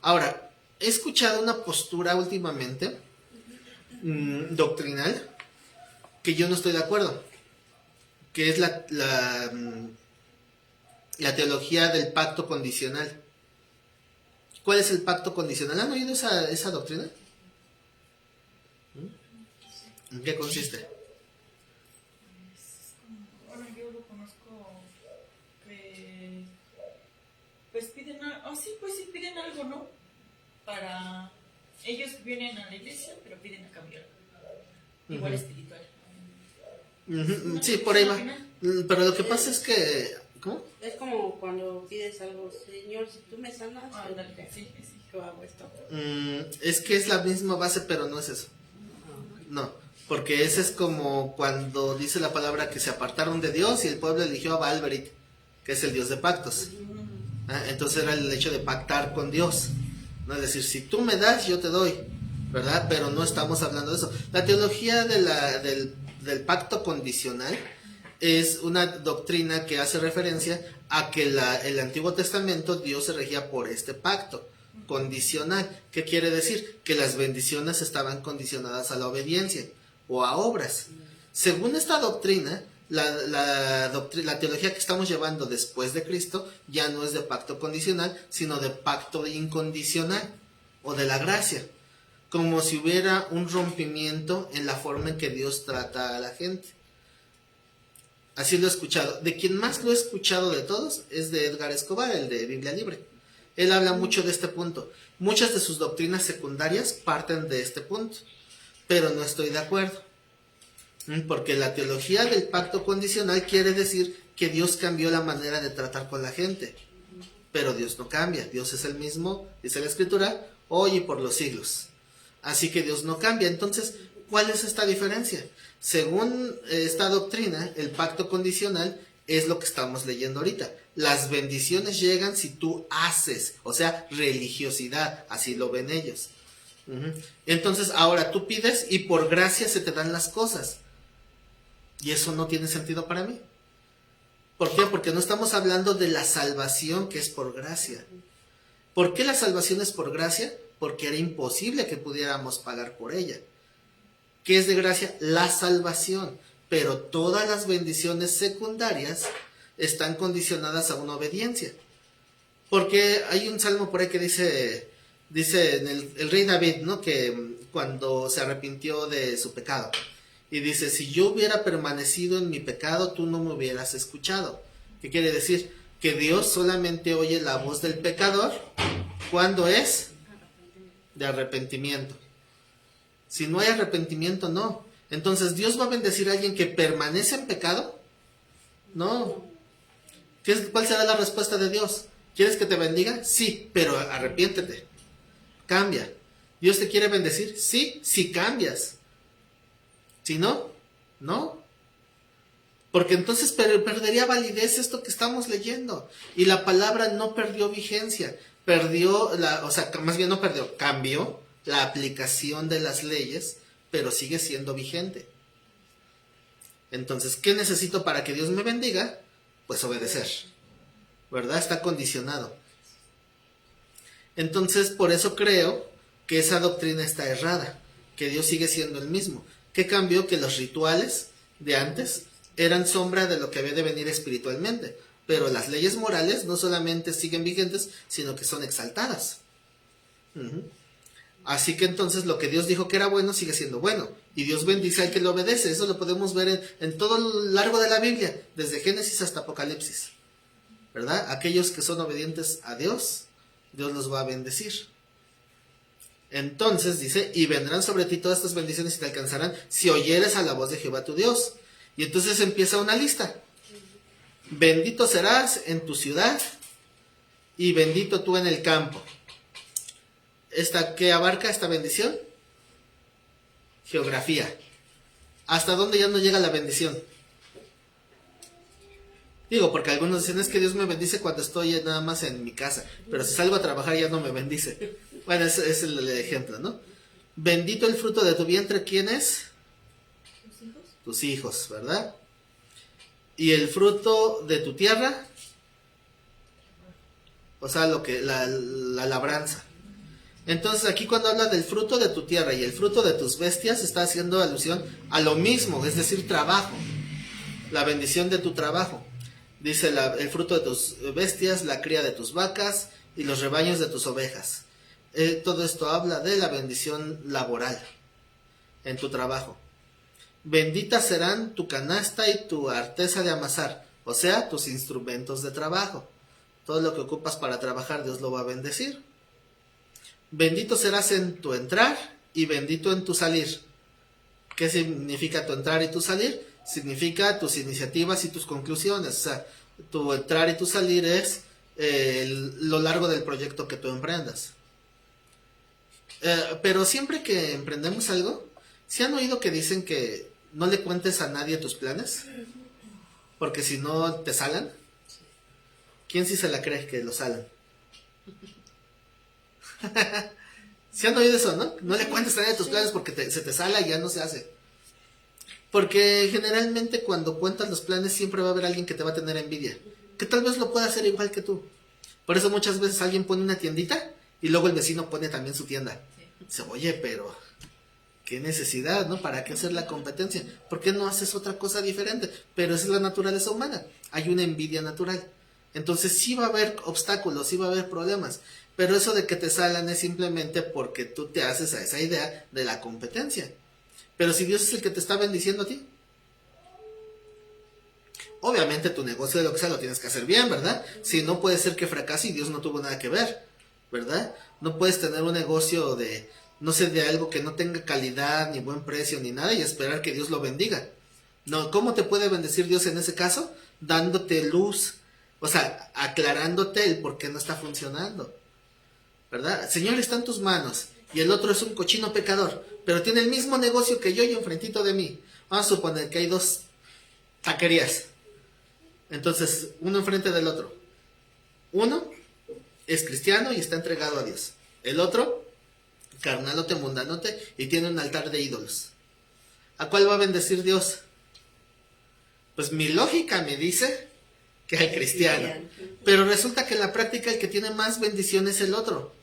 A: Ahora, he escuchado una postura últimamente doctrinal que yo no estoy de acuerdo, que es la teología del pacto condicional. ¿Cuál es el pacto condicional? ¿Han oído esa doctrina? ¿En qué consiste?
D: Bueno, yo lo conozco que
B: pues piden, pues sí piden algo, ¿no? Para, ellos vienen a la iglesia, pero piden a cambio. Igual
A: Ujú.
B: espiritual.
A: Ujú, sí, por ahí va. Pero lo que pasa es que... ¿Cómo?
E: Es como cuando pides algo, Señor, si tú me sanas,
B: Ándale, sí.
E: yo hago esto.
A: Es que es la misma base, pero no es eso. No, porque ese es como cuando dice la palabra que se apartaron de Dios y el pueblo eligió a Baalberith, que es el dios de pactos. Entonces era el hecho de pactar con Dios, ¿no? Es decir, si tú me das, yo te doy, ¿verdad? Pero no estamos hablando de eso. La teología del pacto condicional es una doctrina que hace referencia a que el Antiguo Testamento Dios se regía por este pacto condicional. ¿Qué quiere decir? Que las bendiciones estaban condicionadas a la obediencia o a obras. Según esta doctrina, la teología que estamos llevando después de Cristo ya no es de pacto condicional, sino de pacto incondicional o de la gracia, como si hubiera un rompimiento en la forma en que Dios trata a la gente. Así lo he escuchado. De quien más lo he escuchado de todos es de Edgar Escobar, el de Biblia Libre. Él habla mucho de este punto. Muchas de sus doctrinas secundarias parten de este punto, pero no estoy de acuerdo. Porque la teología del pacto condicional quiere decir que Dios cambió la manera de tratar con la gente. Pero Dios no cambia. Dios es el mismo, dice la Escritura, hoy y por los siglos. Así que Dios no cambia. Entonces, ¿cuál es esta diferencia? Según esta doctrina, el pacto condicional es lo que estamos leyendo ahorita. Las bendiciones llegan si tú haces, o sea, religiosidad, así lo ven ellos. Entonces, ahora tú pides y por gracia se te dan las cosas. Y eso no tiene sentido para mí. ¿Por qué? Porque no estamos hablando de la salvación que es por gracia. ¿Por qué la salvación es por gracia? Porque era imposible que pudiéramos pagar por ella. ¿Qué es de gracia? La salvación. Pero todas las bendiciones secundarias están condicionadas a una obediencia. Porque hay un salmo por ahí que dice en el rey David, ¿no? Que cuando se arrepintió de su pecado. Y dice, si yo hubiera permanecido en mi pecado, tú no me hubieras escuchado. ¿Qué quiere decir? Que Dios solamente oye la voz del pecador cuando es de arrepentimiento. Si no hay arrepentimiento, no. Entonces, ¿Dios va a bendecir a alguien que permanece en pecado? No. ¿Cuál será la respuesta de Dios? ¿Quieres que te bendiga? Sí, pero arrepiéntete. Cambia. ¿Dios te quiere bendecir? Sí, si cambias. Si no, no. Porque entonces perdería validez esto que estamos leyendo. Y la palabra no perdió vigencia. Más bien no perdió, cambió la aplicación de las leyes, pero sigue siendo vigente. Entonces, ¿qué necesito para que Dios me bendiga? Pues obedecer, ¿verdad? Está condicionado. Entonces, por eso creo que esa doctrina está errada, que Dios sigue siendo el mismo. ¿Qué cambió? Que los rituales de antes eran sombra de lo que había de venir espiritualmente, pero las leyes morales no solamente siguen vigentes, sino que son exaltadas. Así que entonces lo que Dios dijo que era bueno sigue siendo bueno. Y Dios bendice al que lo obedece. Eso lo podemos ver en todo lo largo de la Biblia, desde Génesis hasta Apocalipsis, ¿verdad? Aquellos que son obedientes a Dios, Dios los va a bendecir. Entonces dice, y vendrán sobre ti todas estas bendiciones y te alcanzarán si oyeres a la voz de Jehová tu Dios. Y entonces empieza una lista. Bendito serás en tu ciudad y bendito tú en el campo. ¿Qué abarca esta bendición? Geografía. ¿Hasta dónde ya no llega la bendición? Digo, porque algunos dicen, es que Dios me bendice cuando estoy nada más en mi casa, pero si salgo a trabajar ya no me bendice. Bueno, ese es el ejemplo, ¿no? Bendito el fruto de tu vientre, ¿quién es?
B: ¿Tus hijos?
A: Tus hijos, ¿verdad? Y el fruto de tu tierra, o sea, la labranza. Entonces aquí cuando habla del fruto de tu tierra y el fruto de tus bestias, está haciendo alusión a lo mismo, es decir, trabajo. La bendición de tu trabajo. Dice el fruto de tus bestias, la cría de tus vacas y los rebaños de tus ovejas. Todo esto habla de la bendición laboral en tu trabajo. Benditas serán tu canasta y tu arteza de amasar, o sea, tus instrumentos de trabajo. Todo lo que ocupas para trabajar, Dios lo va a bendecir. Bendito serás en tu entrar y bendito en tu salir. ¿Qué significa tu entrar y tu salir? Significa tus iniciativas y tus conclusiones. O sea, tu entrar y tu salir es lo largo del proyecto que tú emprendas. Pero siempre que emprendemos algo, ¿sí han oído que dicen que no le cuentes a nadie tus planes? Porque si no te salan. ¿Quién sí se la cree que lo salan? ¿Sí han oído eso, no? No le cuentes a nadie tus planes porque se te sala y ya no se hace. Porque generalmente cuando cuentas los planes siempre va a haber alguien que te va a tener envidia, que tal vez lo pueda hacer igual que tú. Por eso muchas veces alguien pone una tiendita y luego el vecino pone también su tienda. Dice, oye, pero qué necesidad, ¿no? ¿Para qué hacer la competencia? ¿Por qué no haces otra cosa diferente? Pero esa es la naturaleza humana. Hay una envidia natural. Entonces sí va a haber obstáculos, sí va a haber problemas. Pero eso de que te salan es simplemente porque tú te haces a esa idea de la competencia. Pero si Dios es el que te está bendiciendo a ti, obviamente tu negocio de lo que sea lo tienes que hacer bien, ¿verdad? Si no, puede ser que fracase y Dios no tuvo nada que ver, ¿verdad? No puedes tener un negocio de, no sé, de algo que no tenga calidad, ni buen precio, ni nada, y esperar que Dios lo bendiga. No, ¿cómo te puede bendecir Dios en ese caso? Dándote luz, o sea, aclarándote el por qué no está funcionando, ¿verdad? Señor, está en tus manos, y el otro es un cochino pecador, pero tiene el mismo negocio que yo y enfrentito de mí. Vamos a suponer que hay dos taquerías. Entonces, uno enfrente del otro. Uno es cristiano y está entregado a Dios. El otro, carnalote, mundanote, y tiene un altar de ídolos. ¿A cuál va a bendecir Dios? Pues mi lógica me dice que al cristiano. Pero resulta que en la práctica el que tiene más bendición es el otro,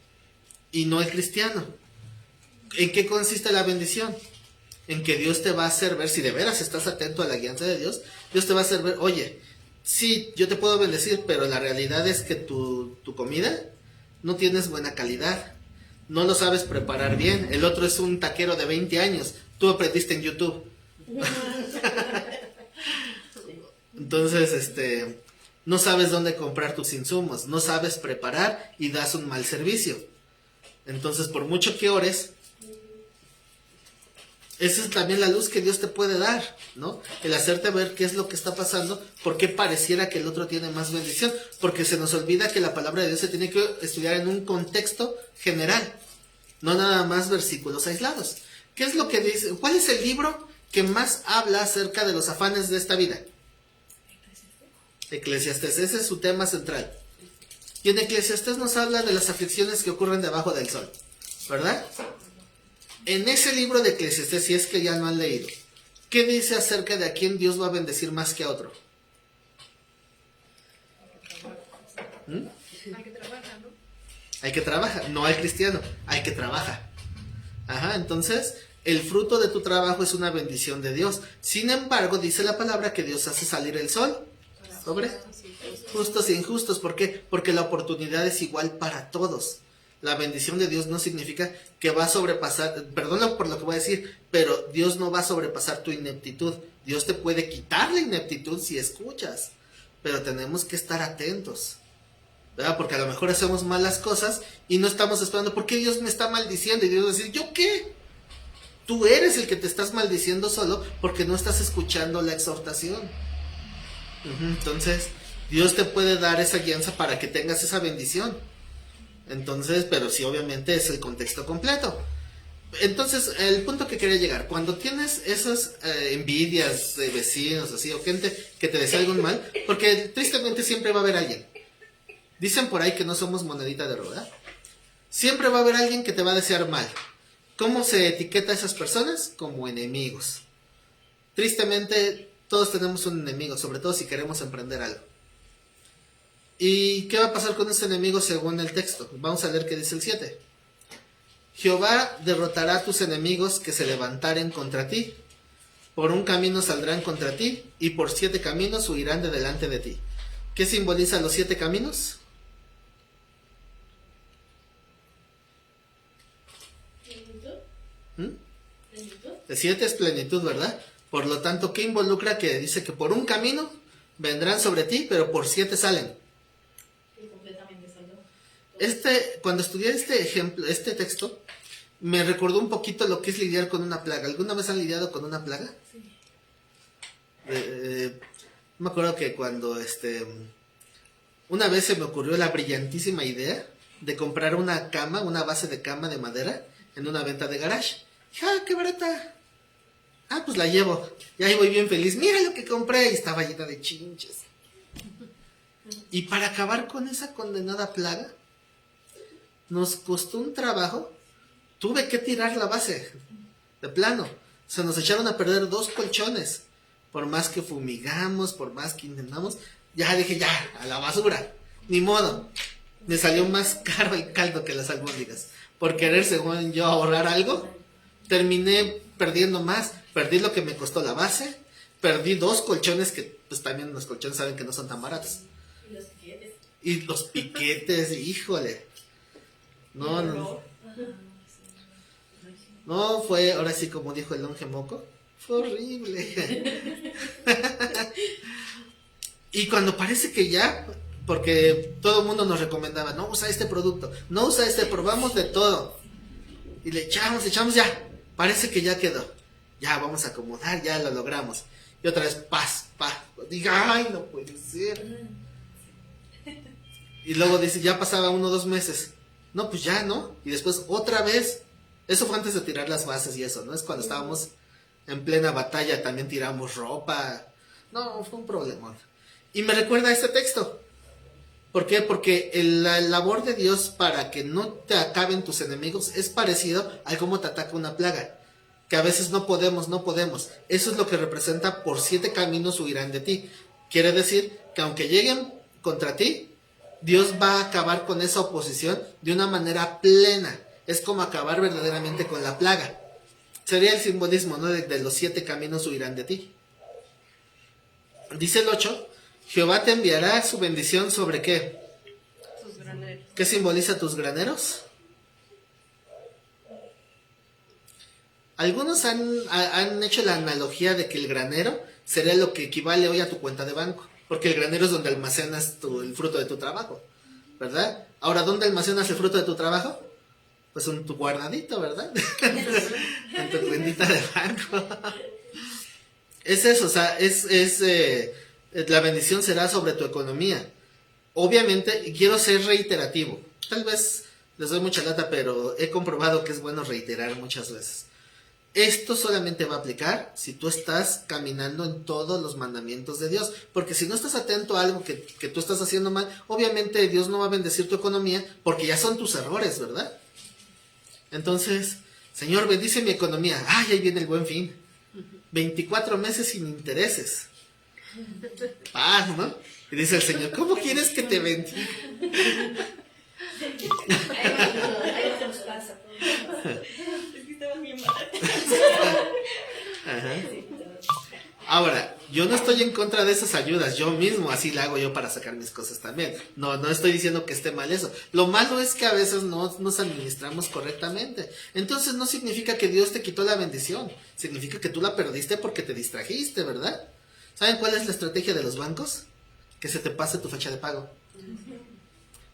A: y no el cristiano. ¿En qué consiste la bendición? En que Dios te va a hacer ver, si de veras estás atento a la guianza de Dios, Dios te va a hacer ver, oye, sí, yo te puedo bendecir, pero la realidad es que tu comida no tienes buena calidad, no lo sabes preparar bien, el otro es un taquero de 20 años, tú aprendiste en YouTube. Entonces, no sabes dónde comprar tus insumos, no sabes preparar y das un mal servicio. Entonces, por mucho que ores, esa es también la luz que Dios te puede dar, ¿no? El hacerte ver qué es lo que está pasando, por qué pareciera que el otro tiene más bendición, porque se nos olvida que la palabra de Dios se tiene que estudiar en un contexto general, no nada más versículos aislados. ¿Qué es lo que dice? ¿Cuál es el libro que más habla acerca de los afanes de esta vida? Eclesiastés, ese es su tema central. Y en Eclesiastés nos habla de las aflicciones que ocurren debajo del sol, ¿verdad? En ese libro de Eclesiastés, si es que ya no han leído, ¿qué dice acerca de a quién Dios va a bendecir más que a otro?
C: Hay que trabajar, ¿no?
A: Hay que trabajar, no al cristiano, hay que trabajar. Ajá, entonces, el fruto de tu trabajo es una bendición de Dios. Sin embargo, dice la palabra que Dios hace salir el sol sobre justos e injustos. ¿Por qué? Porque la oportunidad es igual para todos. La bendición de Dios no significa que va a sobrepasar, perdón por lo que voy a decir, pero Dios no va a sobrepasar tu ineptitud. Dios te puede quitar la ineptitud si escuchas, pero tenemos que estar atentos, ¿verdad? Porque a lo mejor hacemos malas cosas y no estamos esperando, ¿por qué Dios me está maldiciendo? Y Dios va a decir, ¿yo qué? Tú eres el que te estás maldiciendo solo porque no estás escuchando la exhortación. Entonces, Dios te puede dar esa guianza para que tengas esa bendición. Entonces, pero sí, obviamente es el contexto completo. Entonces, el punto que quería llegar, cuando tienes esas envidias de vecinos así, o gente que te desea algún mal, porque tristemente siempre va a haber alguien. Dicen por ahí que no somos monedita de oro, ¿verdad? Siempre va a haber alguien que te va a desear mal. ¿Cómo se etiqueta a esas personas? Como enemigos. Tristemente, todos tenemos un enemigo, sobre todo si queremos emprender algo. ¿Y qué va a pasar con ese enemigo según el texto? Vamos a leer qué dice el 7. Jehová derrotará a tus enemigos que se levantaren contra ti. Por un camino saldrán contra ti, y por 7 caminos huirán de delante de ti. ¿Qué simboliza los 7 caminos? El 7 es plenitud, ¿verdad? Por lo tanto, ¿qué involucra? Que dice que por un camino vendrán sobre ti, pero por 7 salen. Cuando estudié este ejemplo, este texto, me recordó un poquito lo que es lidiar con una plaga. ¿Alguna vez han lidiado con una plaga?
D: Sí.
A: Me acuerdo que cuando una vez se me ocurrió la brillantísima idea de comprar una cama, una base de cama de madera en una venta de garage. Dije, ¡ah, qué barata! Ah, pues la llevo. Y ahí voy bien feliz. Mira lo que compré. Y estaba llena de chinches. Y para acabar con esa condenada plaga, nos costó un trabajo. Tuve que tirar la base. De plano. Se nos echaron a perder 2 colchones. Por más que fumigamos, por más que intentamos. Ya dije, ya, a la basura. Ni modo. Me salió más caro el caldo que las albóndigas. Por querer, según yo, ahorrar algo, terminé perdiendo más. Perdí lo que me costó la base. Perdí 2 colchones que, pues también los colchones saben que no son tan baratos.
B: Y los piquetes.
A: Y los piquetes, híjole. No,
B: El
A: no.
B: olor.
A: No, fue, ahora sí, como dijo el monje Moco, fue horrible. Y cuando parece que ya, porque todo el mundo nos recomendaba, no usa este producto, no usa este, probamos de todo. Y le echamos, ya, parece que ya quedó. Ya, vamos a acomodar, ya lo logramos. Y otra vez, paz. Diga, ay, no puede ser. Y luego dice, ya pasaba 1 o 2 meses. No, pues ya, ¿no? Y después otra vez. Eso fue antes de tirar las bases y eso, ¿no? Es cuando estábamos en plena batalla, también tiramos ropa. No, fue un problemón. Y me recuerda este texto. ¿Por qué? Porque la labor de Dios para que no te acaben tus enemigos es parecido a cómo te ataca una plaga. Que a veces no podemos. Eso es lo que representa por 7 caminos huirán de ti. Quiere decir que aunque lleguen contra ti, Dios va a acabar con esa oposición de una manera plena. Es como acabar verdaderamente con la plaga. Sería el simbolismo, ¿no? De los 7 caminos huirán de ti. Dice el 8, Jehová te enviará su bendición sobre ¿qué?
C: Sus graneros.
A: ¿Qué simboliza tus graneros? Algunos han hecho la analogía de que el granero sería lo que equivale hoy a tu cuenta de banco. Porque el granero es donde almacenas el fruto de tu trabajo, ¿verdad? Ahora, ¿dónde almacenas el fruto de tu trabajo? Pues en tu guardadito, ¿verdad? En tu cuentita de banco. Es eso, o sea, la bendición será sobre tu economía. Obviamente, y quiero ser reiterativo. Tal vez les doy mucha lata, pero he comprobado que es bueno reiterar muchas veces. Esto solamente va a aplicar si tú estás caminando en todos los mandamientos de Dios. Porque si no estás atento a algo que tú estás haciendo mal, obviamente Dios no va a bendecir tu economía porque ya son tus errores, ¿verdad? Entonces, Señor, bendice mi economía. ¡Ay, ahí viene el Buen Fin! 24 meses sin intereses. Paz, ¿no? Y dice el Señor, ¿cómo quieres que te bendiga?
D: Ahí nos pasa.
B: Es que estaban bien baratas.
A: Ajá. Ahora, yo no estoy en contra de esas ayudas, yo mismo así la hago yo para sacar mis cosas también. No estoy diciendo que esté mal eso. Lo malo es que a veces no nos administramos correctamente. Entonces no significa que Dios te quitó la bendición, significa que tú la perdiste porque te distrajiste, ¿verdad? ¿Saben cuál es la estrategia de los bancos? Que se te pase tu fecha de pago.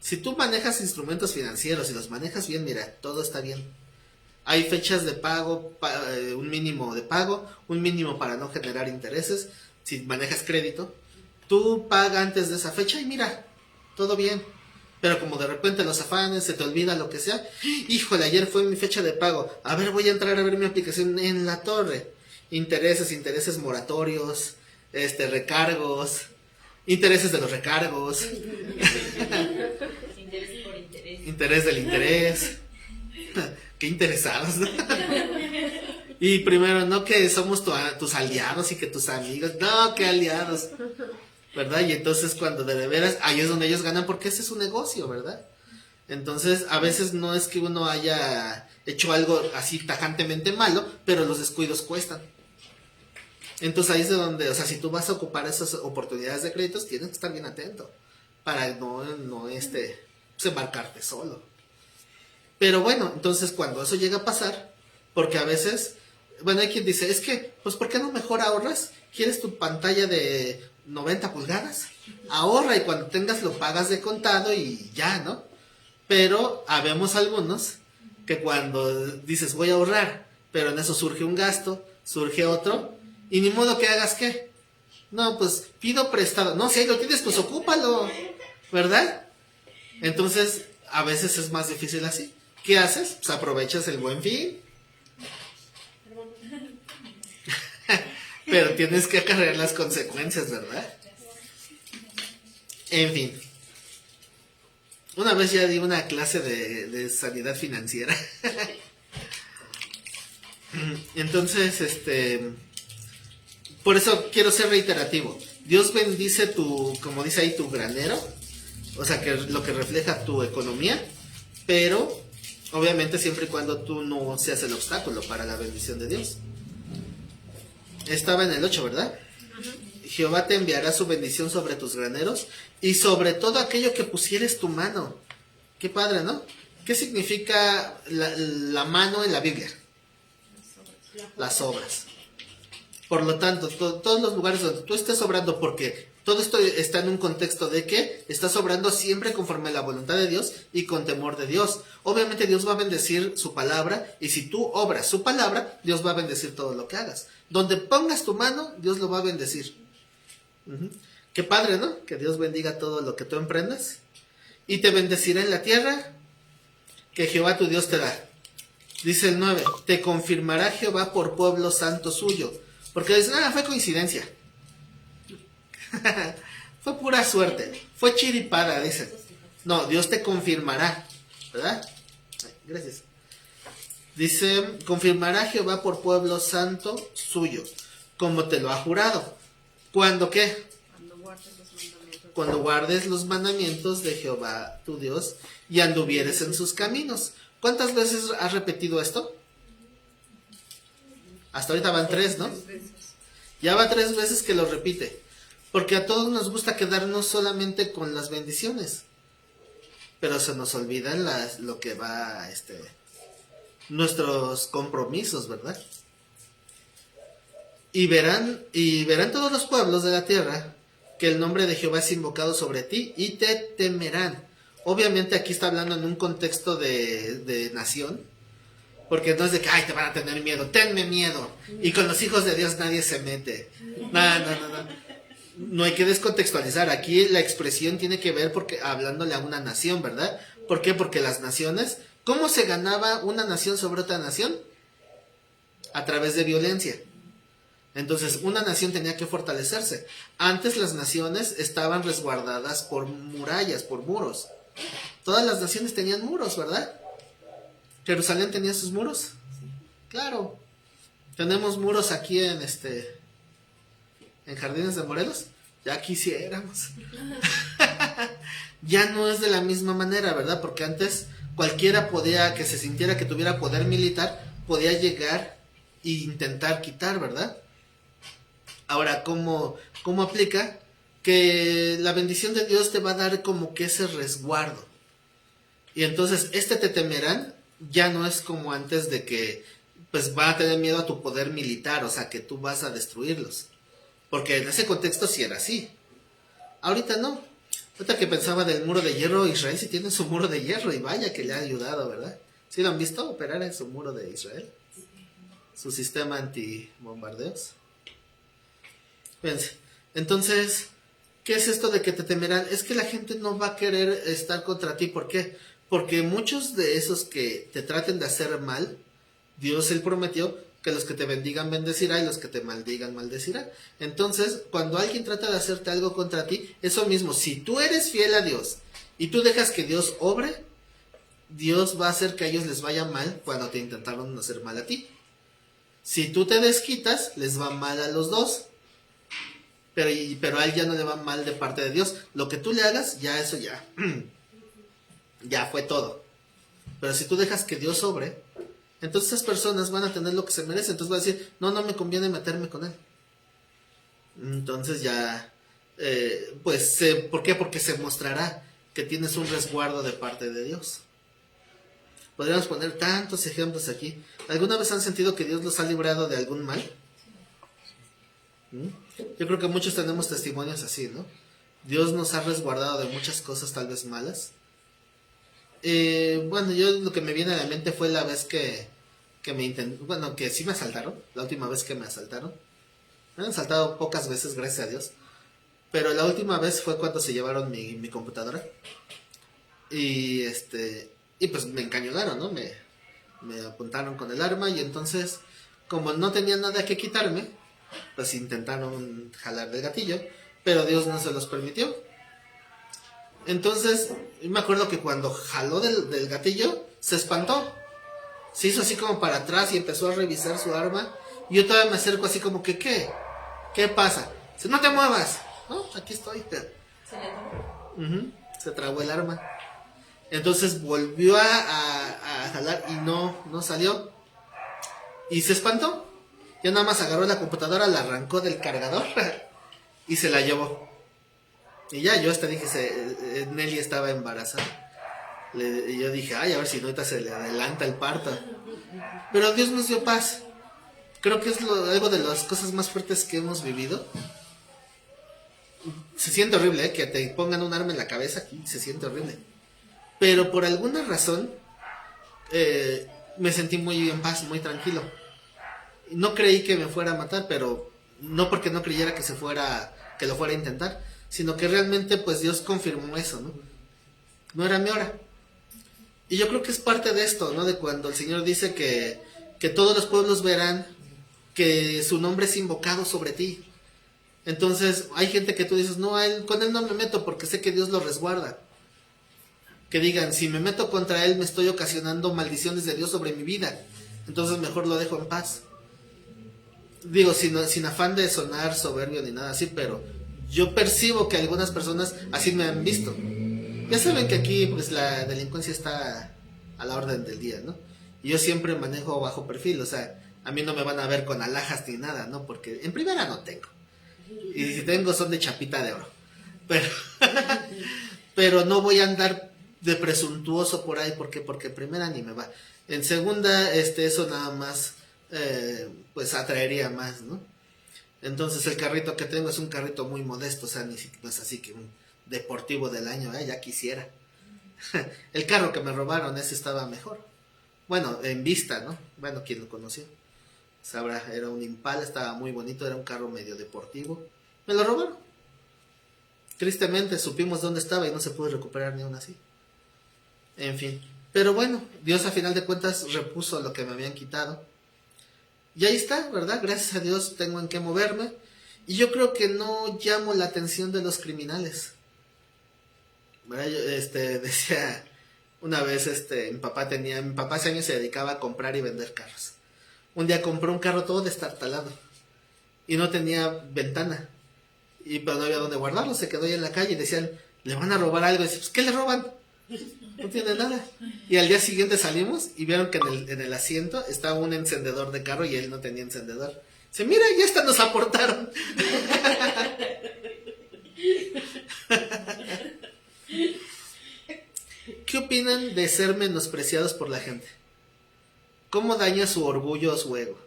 A: Si tú manejas instrumentos financieros y los manejas bien, mira, todo está bien. Hay fechas de pago, un mínimo de pago, un mínimo para no generar intereses. Si manejas crédito, tú paga antes de esa fecha y mira, todo bien. Pero como de repente los afanes, se te olvida lo que sea. Híjole, ayer fue mi fecha de pago. A ver, voy a entrar a ver mi aplicación en la torre. Intereses moratorios, recargos, intereses de los recargos.
B: Interés por interés.
A: Interés del interés. Qué interesados, ¿no? Y primero, no que somos tus aliados y que tus amigos, no, que aliados, ¿verdad? Y entonces cuando de veras, ahí es donde ellos ganan porque ese es su negocio, ¿verdad? Entonces a veces no es que uno haya hecho algo así tajantemente malo, pero los descuidos cuestan. Entonces ahí es de donde, o sea, si tú vas a ocupar esas oportunidades de créditos, tienes que estar bien atento para no embarcarte solo. Pero bueno, entonces cuando eso llega a pasar, porque a veces, bueno, hay quien dice, es que, pues ¿por qué no mejor ahorras? ¿Quieres tu pantalla de 90 pulgadas? Ahorra y cuando tengas lo pagas de contado y ya, ¿no? Pero habemos algunos que cuando dices voy a ahorrar, pero en eso surge un gasto, surge otro, y ni modo que hagas qué. No, pues pido prestado. No, si ahí lo tienes, pues ocúpalo, ¿verdad? Entonces, a veces es más difícil así. ¿Qué haces? Pues aprovechas el Buen Fin. Pero tienes que acarrear las consecuencias, ¿verdad? En fin. Una vez ya di una clase de sanidad financiera. Entonces, por eso quiero ser reiterativo. Dios bendice tu, como dice ahí, tu granero. O sea, que lo que refleja tu economía. Pero, obviamente, siempre y cuando tú no seas el obstáculo para la bendición de Dios. Estaba en el 8, ¿verdad? Jehová te enviará su bendición sobre tus graneros y sobre todo aquello que pusieres tu mano. Qué padre, ¿no? ¿Qué significa la mano en la Biblia? Las obras. Por lo tanto, todos los lugares donde tú estés obrando, porque todo esto está en un contexto de que estás obrando siempre conforme a la voluntad de Dios y con temor de Dios. Obviamente Dios va a bendecir su palabra, y si tú obras su palabra, Dios va a bendecir todo lo que hagas. Donde pongas tu mano, Dios lo va a bendecir. Qué padre, ¿no? Que Dios bendiga todo lo que tú emprendas. Y te bendecirá en la tierra que Jehová tu Dios te da. Dice el 9, te confirmará Jehová por pueblo santo suyo. Porque dicen, fue coincidencia. Fue pura suerte. Fue chiripada, dicen. No, Dios te confirmará. ¿Verdad? Gracias. Dice, confirmará Jehová por pueblo santo suyo, como te lo ha jurado. ¿Cuándo qué? Cuando guardes los mandamientos de Jehová tu Dios y anduvieres en sus caminos. ¿Cuántas veces has repetido esto? Hasta ahorita van 3, ¿no? Ya va 3 veces que lo repite. Porque a todos nos gusta quedarnos solamente con las bendiciones. Pero se nos olvidan lo que va, nuestros compromisos, ¿verdad? Y verán todos los pueblos de la tierra que el nombre de Jehová es invocado sobre ti y te temerán. Obviamente aquí está hablando en un contexto de nación, porque no es de que, te van a tener miedo, tenme miedo. Y con los hijos de Dios nadie se mete. No. No hay que descontextualizar. Aquí la expresión tiene que ver porque hablándole a una nación, ¿verdad? ¿Por qué? Porque las naciones, ¿cómo se ganaba una nación sobre otra nación? A través de violencia. Entonces, una nación tenía que fortalecerse. Antes las naciones estaban resguardadas por murallas, por muros. Todas las naciones tenían muros, ¿verdad? ¿Jerusalén tenía sus muros? Claro. Tenemos muros aquí en Jardines de Morelos. Ya quisiéramos. Ya no es de la misma manera, ¿verdad? Porque antes cualquiera podía, que se sintiera que tuviera poder militar, podía llegar e intentar quitar, ¿verdad? Ahora, ¿cómo aplica? Que la bendición de Dios te va a dar como que ese resguardo. Y entonces, te temerán, ya no es como antes de que, pues, van a tener miedo a tu poder militar, o sea, que tú vas a destruirlos. Porque en ese contexto sí era así. Ahorita no. Ahorita que pensaba del muro de hierro, Israel sí tiene su muro de hierro, y vaya que le ha ayudado, ¿verdad? ¿Sí lo han visto operar en su muro de Israel? Su sistema antibombardeos. Fíjense, entonces, ¿qué es esto de que te temerán? Es que la gente no va a querer estar contra ti. ¿Por qué? Porque muchos de esos que te traten de hacer mal, Dios Él prometió que los que te bendigan bendecirá y los que te maldigan maldecirá. Entonces, cuando alguien trata de hacerte algo contra ti, eso mismo, si tú eres fiel a Dios y tú dejas que Dios obre, Dios va a hacer que a ellos les vaya mal cuando te intentaron hacer mal a ti. Si tú te desquitas, les va mal a los dos. Pero a él ya no le va mal de parte de Dios. Lo que tú le hagas, ya eso ya. Ya fue todo. Pero si tú dejas que Dios obre, entonces esas personas van a tener lo que se merecen. Entonces va a decir, no me conviene meterme con él. Entonces ya, ¿por qué? Porque se mostrará que tienes un resguardo de parte de Dios. Podríamos poner tantos ejemplos aquí. ¿Alguna vez han sentido que Dios los ha librado de algún mal? Yo creo que muchos tenemos testimonios así, ¿no? Dios nos ha resguardado de muchas cosas tal vez malas. Bueno, yo lo que me viene a la mente fue la vez que me intentó, bueno, que sí me asaltaron, la última vez que me asaltaron. Me han asaltado pocas veces, gracias a Dios. Pero la última vez fue cuando se llevaron mi computadora. Y y pues me encañonaron, ¿no? Me apuntaron con el arma y entonces, como no tenían nada que quitarme, pues intentaron jalar del gatillo, pero Dios no se los permitió. Entonces, me acuerdo que cuando jaló del gatillo, se espantó. Se hizo así como para atrás y empezó a revisar su arma. Y yo todavía me acerco así como que, ¿qué pasa? Dice, no te muevas. No, aquí estoy.
B: Se le tomó.
A: Se trabó el arma. Entonces volvió a jalar y no salió. Y se espantó. Ya nada más agarró la computadora, la arrancó del cargador y se la llevó. Y ya, yo hasta dije, Nelly estaba embarazada. Y yo dije, ay, a ver si ahorita se le adelanta el parto. Pero Dios nos dio paz. Creo que es algo de las cosas más fuertes que hemos vivido. Se siente horrible, que te pongan un arma en la cabeza aquí, se siente horrible. Pero por alguna razón me sentí muy en paz, muy tranquilo. No creí que me fuera a matar, pero no porque no creyera que lo fuera a intentar, sino que realmente pues Dios confirmó eso, ¿no? No era mi hora. Y yo creo que es parte de esto, ¿no? De cuando el Señor dice que todos los pueblos verán que su nombre es invocado sobre ti. Entonces hay gente que tú dices, no, con él no me meto porque sé que Dios lo resguarda. Que digan, si me meto contra él me estoy ocasionando maldiciones de Dios sobre mi vida, entonces mejor lo dejo en paz. Digo, sin afán de sonar soberbio ni nada así, pero yo percibo que algunas personas así me han visto. Ya saben que aquí pues la delincuencia está a la orden del día, ¿no? Y yo siempre manejo bajo perfil, o sea, a mí no me van a ver con alhajas ni nada, ¿no? Porque en primera no tengo. Y si tengo son de chapita de oro. Pero no voy a andar de presuntuoso por ahí porque en primera ni me va. En segunda, eso nada más pues atraería más, ¿no? Entonces el carrito que tengo es un carrito muy modesto, o sea, no es así que un deportivo del año, ya quisiera. El carro que me robaron, ese estaba mejor. Bueno, en vista, ¿no? Bueno, quien lo conoció sabrá, era un Impala, estaba muy bonito, era un carro medio deportivo. Me lo robaron. Tristemente supimos dónde estaba y no se pudo recuperar ni aún así. En fin, pero bueno, Dios a final de cuentas repuso lo que me habían quitado. Y ahí está, ¿verdad? Gracias a Dios tengo en qué moverme. Y yo creo que no llamo la atención de los criminales. ¿Verdad? Yo, decía una vez, mi papá hace años se dedicaba a comprar y vender carros. Un día compró un carro todo destartalado y no tenía ventana. Pero no había dónde guardarlo, se quedó ahí en la calle y decían, le van a robar algo. Y dice, pues, ¿qué le roban? No tiene nada. Y al día siguiente salimos y vieron que en el asiento estaba un encendedor de carro y él no tenía encendedor. Dice, mira, ya hasta nos aportaron. ¿Qué opinan de ser menospreciados por la gente? ¿Cómo daña su orgullo o su ego?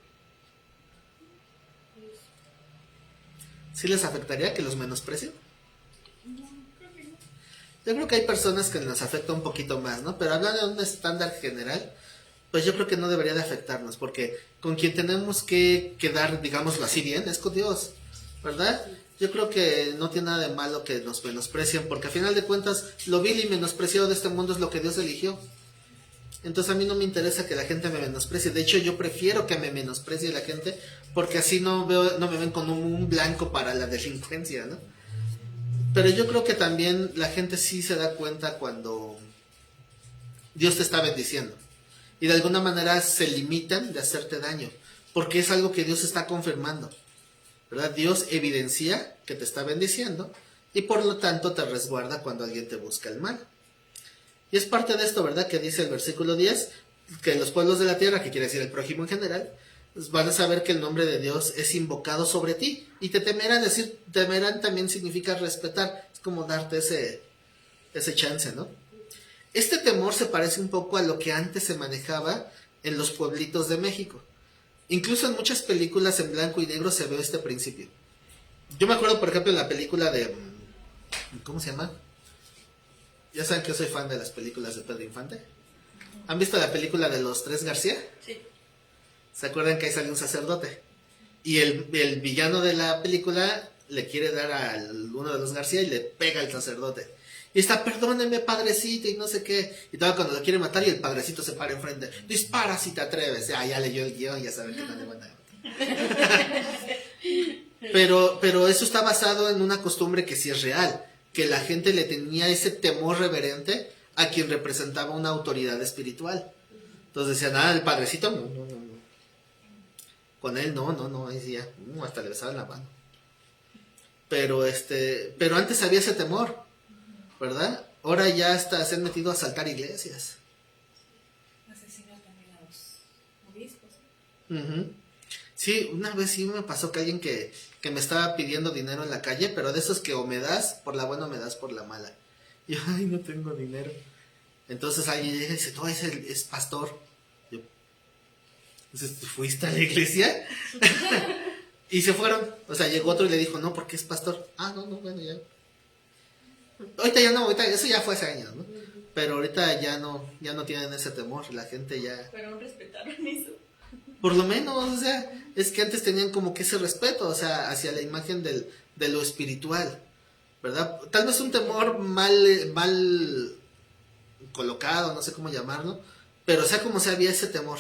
A: ¿Sí les afectaría que los menosprecien? Yo creo que hay personas que nos afecta un poquito más, ¿no? Pero hablando de un estándar general, pues yo creo que no debería de afectarnos, porque con quien tenemos que quedar, digámoslo así bien, es con Dios, ¿verdad? Yo creo que no tiene nada de malo que nos menosprecien, porque a final de cuentas, lo vil y menospreciado de este mundo es lo que Dios eligió. Entonces a mí no me interesa que la gente me menosprecie. De hecho, yo prefiero que me menosprecie la gente, porque así no me ven como un blanco para la delincuencia, ¿no? Pero yo creo que también la gente sí se da cuenta cuando Dios te está bendiciendo. Y de alguna manera se limitan de hacerte daño, porque es algo que Dios está confirmando, ¿verdad? Dios evidencia que te está bendiciendo y por lo tanto te resguarda cuando alguien te busca el mal. Y es parte de esto, ¿verdad? Que dice el versículo 10, que los pueblos de la tierra, que quiere decir el prójimo en general, pues van a saber que el nombre de Dios es invocado sobre ti y te temerán. Decir temerán también significa respetar, es como darte ese chance, ¿no? Este temor se parece un poco a lo que antes se manejaba en los pueblitos de México. Incluso en muchas películas en blanco y negro se ve este principio. Yo me acuerdo, por ejemplo, en la película de... ¿cómo se llama? Ya saben que yo soy fan de las películas de Pedro Infante. ¿Han visto la película de los Tres García?
E: Sí.
A: ¿Se acuerdan que ahí sale un sacerdote? Y el villano de la película le quiere dar a uno de los García y le pega al sacerdote. Y está, perdóneme, padrecito, y no sé qué. Y todo cuando lo quiere matar y el padrecito se para enfrente. Dispara si te atreves. Ya leyó el guión, ya saben que no le van a matar. Pero eso está basado en una costumbre que sí es real. Que la gente le tenía ese temor reverente a quien representaba una autoridad espiritual. Entonces decían, el padrecito, no. Con él, no, ahí sí ya, hasta le besaban la mano. Pero antes había ese temor, ¿verdad? Ahora ya hasta se han metido a asaltar iglesias.
D: Asesinan también a los obispos.
A: Uh-huh. Sí, una vez sí me pasó que alguien que me estaba pidiendo dinero en la calle, pero de esos que o me das por la buena o me das por la mala. Y yo, no tengo dinero. Entonces alguien llega y dice, no, es pastor. Yo, entonces, ¿fuiste a la iglesia? Y se fueron. O sea, llegó otro y le dijo, no, porque es pastor. No, bueno, ya. Ahorita ya no, eso ya fue hace años, ¿no? Pero ahorita ya no tienen ese temor, la gente ya...
B: Pero respetaron eso.
A: Por lo menos, o sea, es que antes tenían como que ese respeto, o sea, hacia la imagen de lo espiritual, ¿verdad? Tal vez un temor mal colocado, no sé cómo llamarlo, pero sea como sea, había ese temor.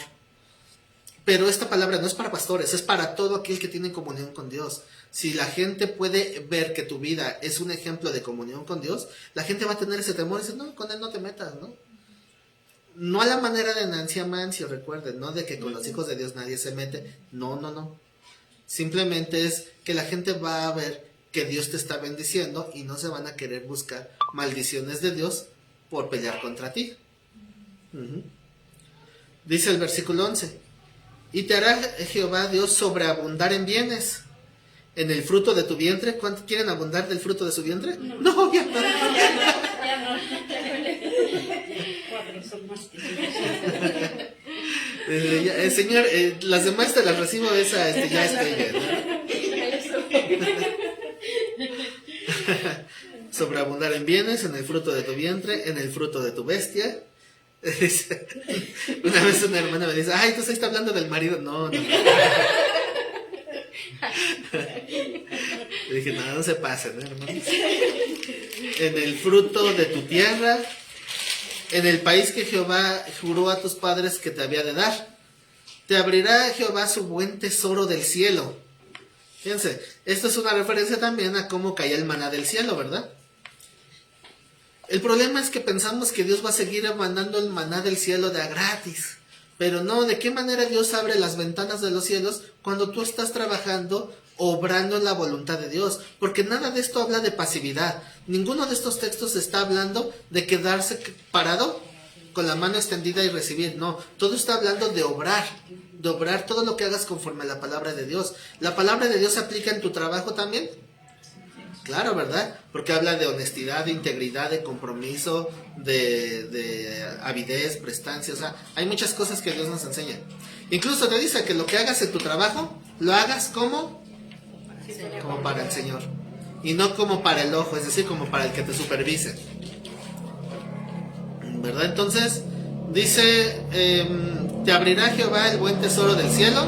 A: Pero esta palabra no es para pastores, es para todo aquel que tiene comunión con Dios. Si la gente puede ver que tu vida es un ejemplo de comunión con Dios, la gente va a tener ese temor y dice, no, con él no te metas, ¿no? No a la manera de Nancy Amancio, recuerden, no de que con los hijos de Dios nadie se mete, no. Simplemente es que la gente va a ver que Dios te está bendiciendo y no se van a querer buscar maldiciones de Dios por pelear contra ti. Uh-huh. Dice el versículo 11, y te hará Jehová Dios sobreabundar en bienes, en el fruto de tu vientre. ¿Cuánto quieren abundar del fruto de su vientre? No, ya no.
E: Ya no. 4 son más que
A: Señor, las demás te las recibo, esa ya está bien, ¿no? Sobreabundar en bienes, en el fruto de tu vientre, en el fruto de tu bestia. Una vez una hermana me dice, entonces ahí está hablando del marido. No. Le dije, no se pasen, ¿no, hermanos? En el fruto de tu tierra, en el país que Jehová juró a tus padres que te había de dar. Te abrirá Jehová su buen tesoro del cielo. Fíjense, esto es una referencia también a cómo caía el maná del cielo, ¿verdad? El problema es que pensamos que Dios va a seguir mandando el maná del cielo de a gratis. Pero no, ¿de qué manera Dios abre las ventanas de los cielos cuando tú estás trabajando, obrando en la voluntad de Dios? Porque nada de esto habla de pasividad. Ninguno de estos textos está hablando de quedarse parado con la mano extendida y recibir. No, todo está hablando de obrar todo lo que hagas conforme a la palabra de Dios. ¿La palabra de Dios se aplica en tu trabajo también? Claro, ¿verdad? Porque habla de honestidad, de integridad, de compromiso, de avidez, prestancia. O sea, hay muchas cosas que Dios nos enseña. Incluso te dice que lo que hagas en tu trabajo, lo hagas como para el Señor. Y no como para el ojo, es decir, como para el que te supervise. ¿Verdad? Entonces, dice, te abrirá Jehová el buen tesoro del cielo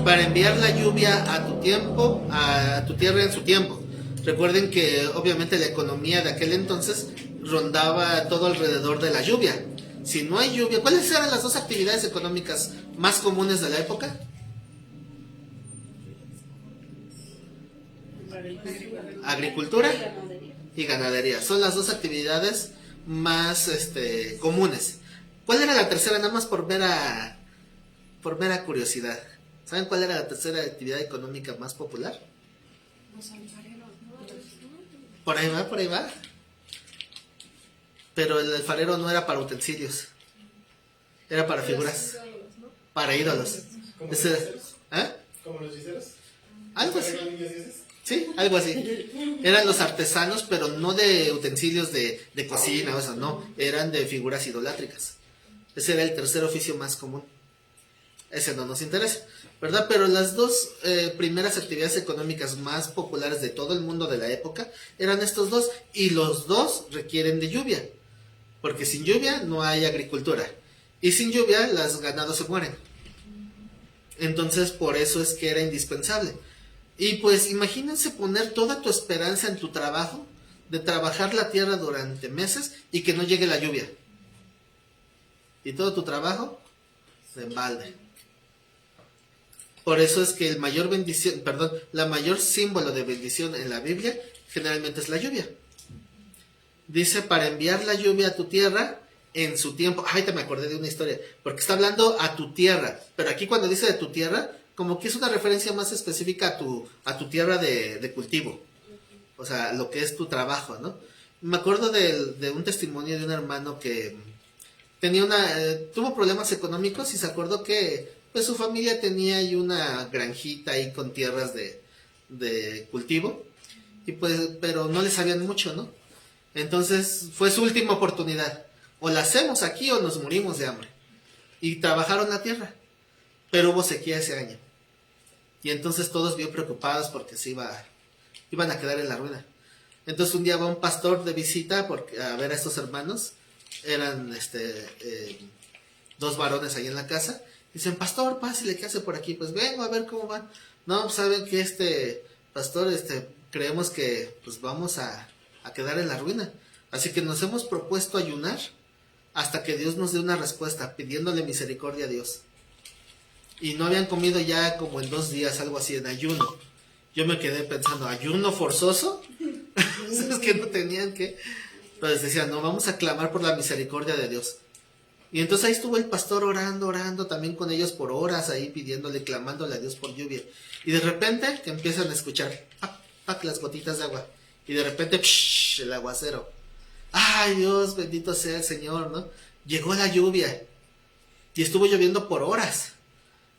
A: para enviar la lluvia a tu tiempo, a tu tierra en su tiempo. Recuerden que obviamente la economía de aquel entonces rondaba todo alrededor de la lluvia. Si no hay lluvia, ¿cuáles eran las dos actividades económicas más comunes de la época? Agricultura y ganadería. Son las dos actividades más comunes. ¿Cuál era la tercera? Nada más por mera curiosidad. ¿Saben cuál era la tercera actividad económica más popular?
C: Los alfareros, ¿no?
A: Por ahí va. Pero el alfarero no era para utensilios. Era para figuras. Para ídolos.
F: ¿Como los hechiceros?
A: ¿Eh?
F: ¿Como los hechiceros?
A: Algo así.
F: ¿Arreglan niños dices?
A: Sí, algo así. Eran los artesanos, pero no de utensilios de cocina, o sea, no. Eran de figuras idolátricas. Ese era el tercer oficio más común. ese no nos interesa, ¿verdad? Pero las dos primeras actividades económicas más populares de todo el mundo de la época eran estos dos, y los dos requieren de lluvia, porque sin lluvia no hay agricultura, y sin lluvia los ganados se mueren. Entonces por eso es que era indispensable. Y pues imagínense poner toda tu esperanza en tu trabajo, de trabajar la tierra durante meses y que no llegue la lluvia. Y todo tu trabajo en balde. Por eso es que el mayor bendición, perdón, la mayor símbolo de bendición en la Biblia generalmente es la lluvia. Dice, para enviar la lluvia a tu tierra en su tiempo. Ay, te me acordé de una historia, porque está hablando a tu tierra, pero aquí cuando dice de tu tierra, como que es una referencia más específica a tu tierra de cultivo, o sea, lo que es tu trabajo, ¿no? Me acuerdo de un testimonio de un hermano que tenía tuvo problemas económicos y se acordó que pues su familia tenía ahí una granjita ahí con tierras de cultivo, y pues, pero no le sabían mucho, ¿no? Entonces fue su última oportunidad. O la hacemos aquí o nos morimos de hambre. Y trabajaron la tierra. Pero hubo sequía ese año. Y entonces todos bien preocupados porque iban a quedar en la ruina. Entonces un día va un pastor de visita a ver a estos hermanos. Eran dos varones ahí en la casa. Dicen, pastor, pásale, ¿qué hace por aquí? Pues vengo a ver cómo van. No, pues saben que pastor, creemos que pues vamos a quedar en la ruina. Así que nos hemos propuesto ayunar hasta que Dios nos dé una respuesta, pidiéndole misericordia a Dios. Y no habían comido ya como en 2 días, algo así, en ayuno. Yo me quedé pensando, ¿ayuno forzoso? Es que no tenían que. Pues decían, no, vamos a clamar por la misericordia de Dios. Y entonces ahí estuvo el pastor orando también con ellos por horas, ahí pidiéndole, clamándole a Dios por lluvia. Y de repente que empiezan a escuchar, las gotitas de agua. Y de repente, el aguacero. Ay, Dios, bendito sea el Señor, ¿no? Llegó la lluvia y estuvo lloviendo por horas.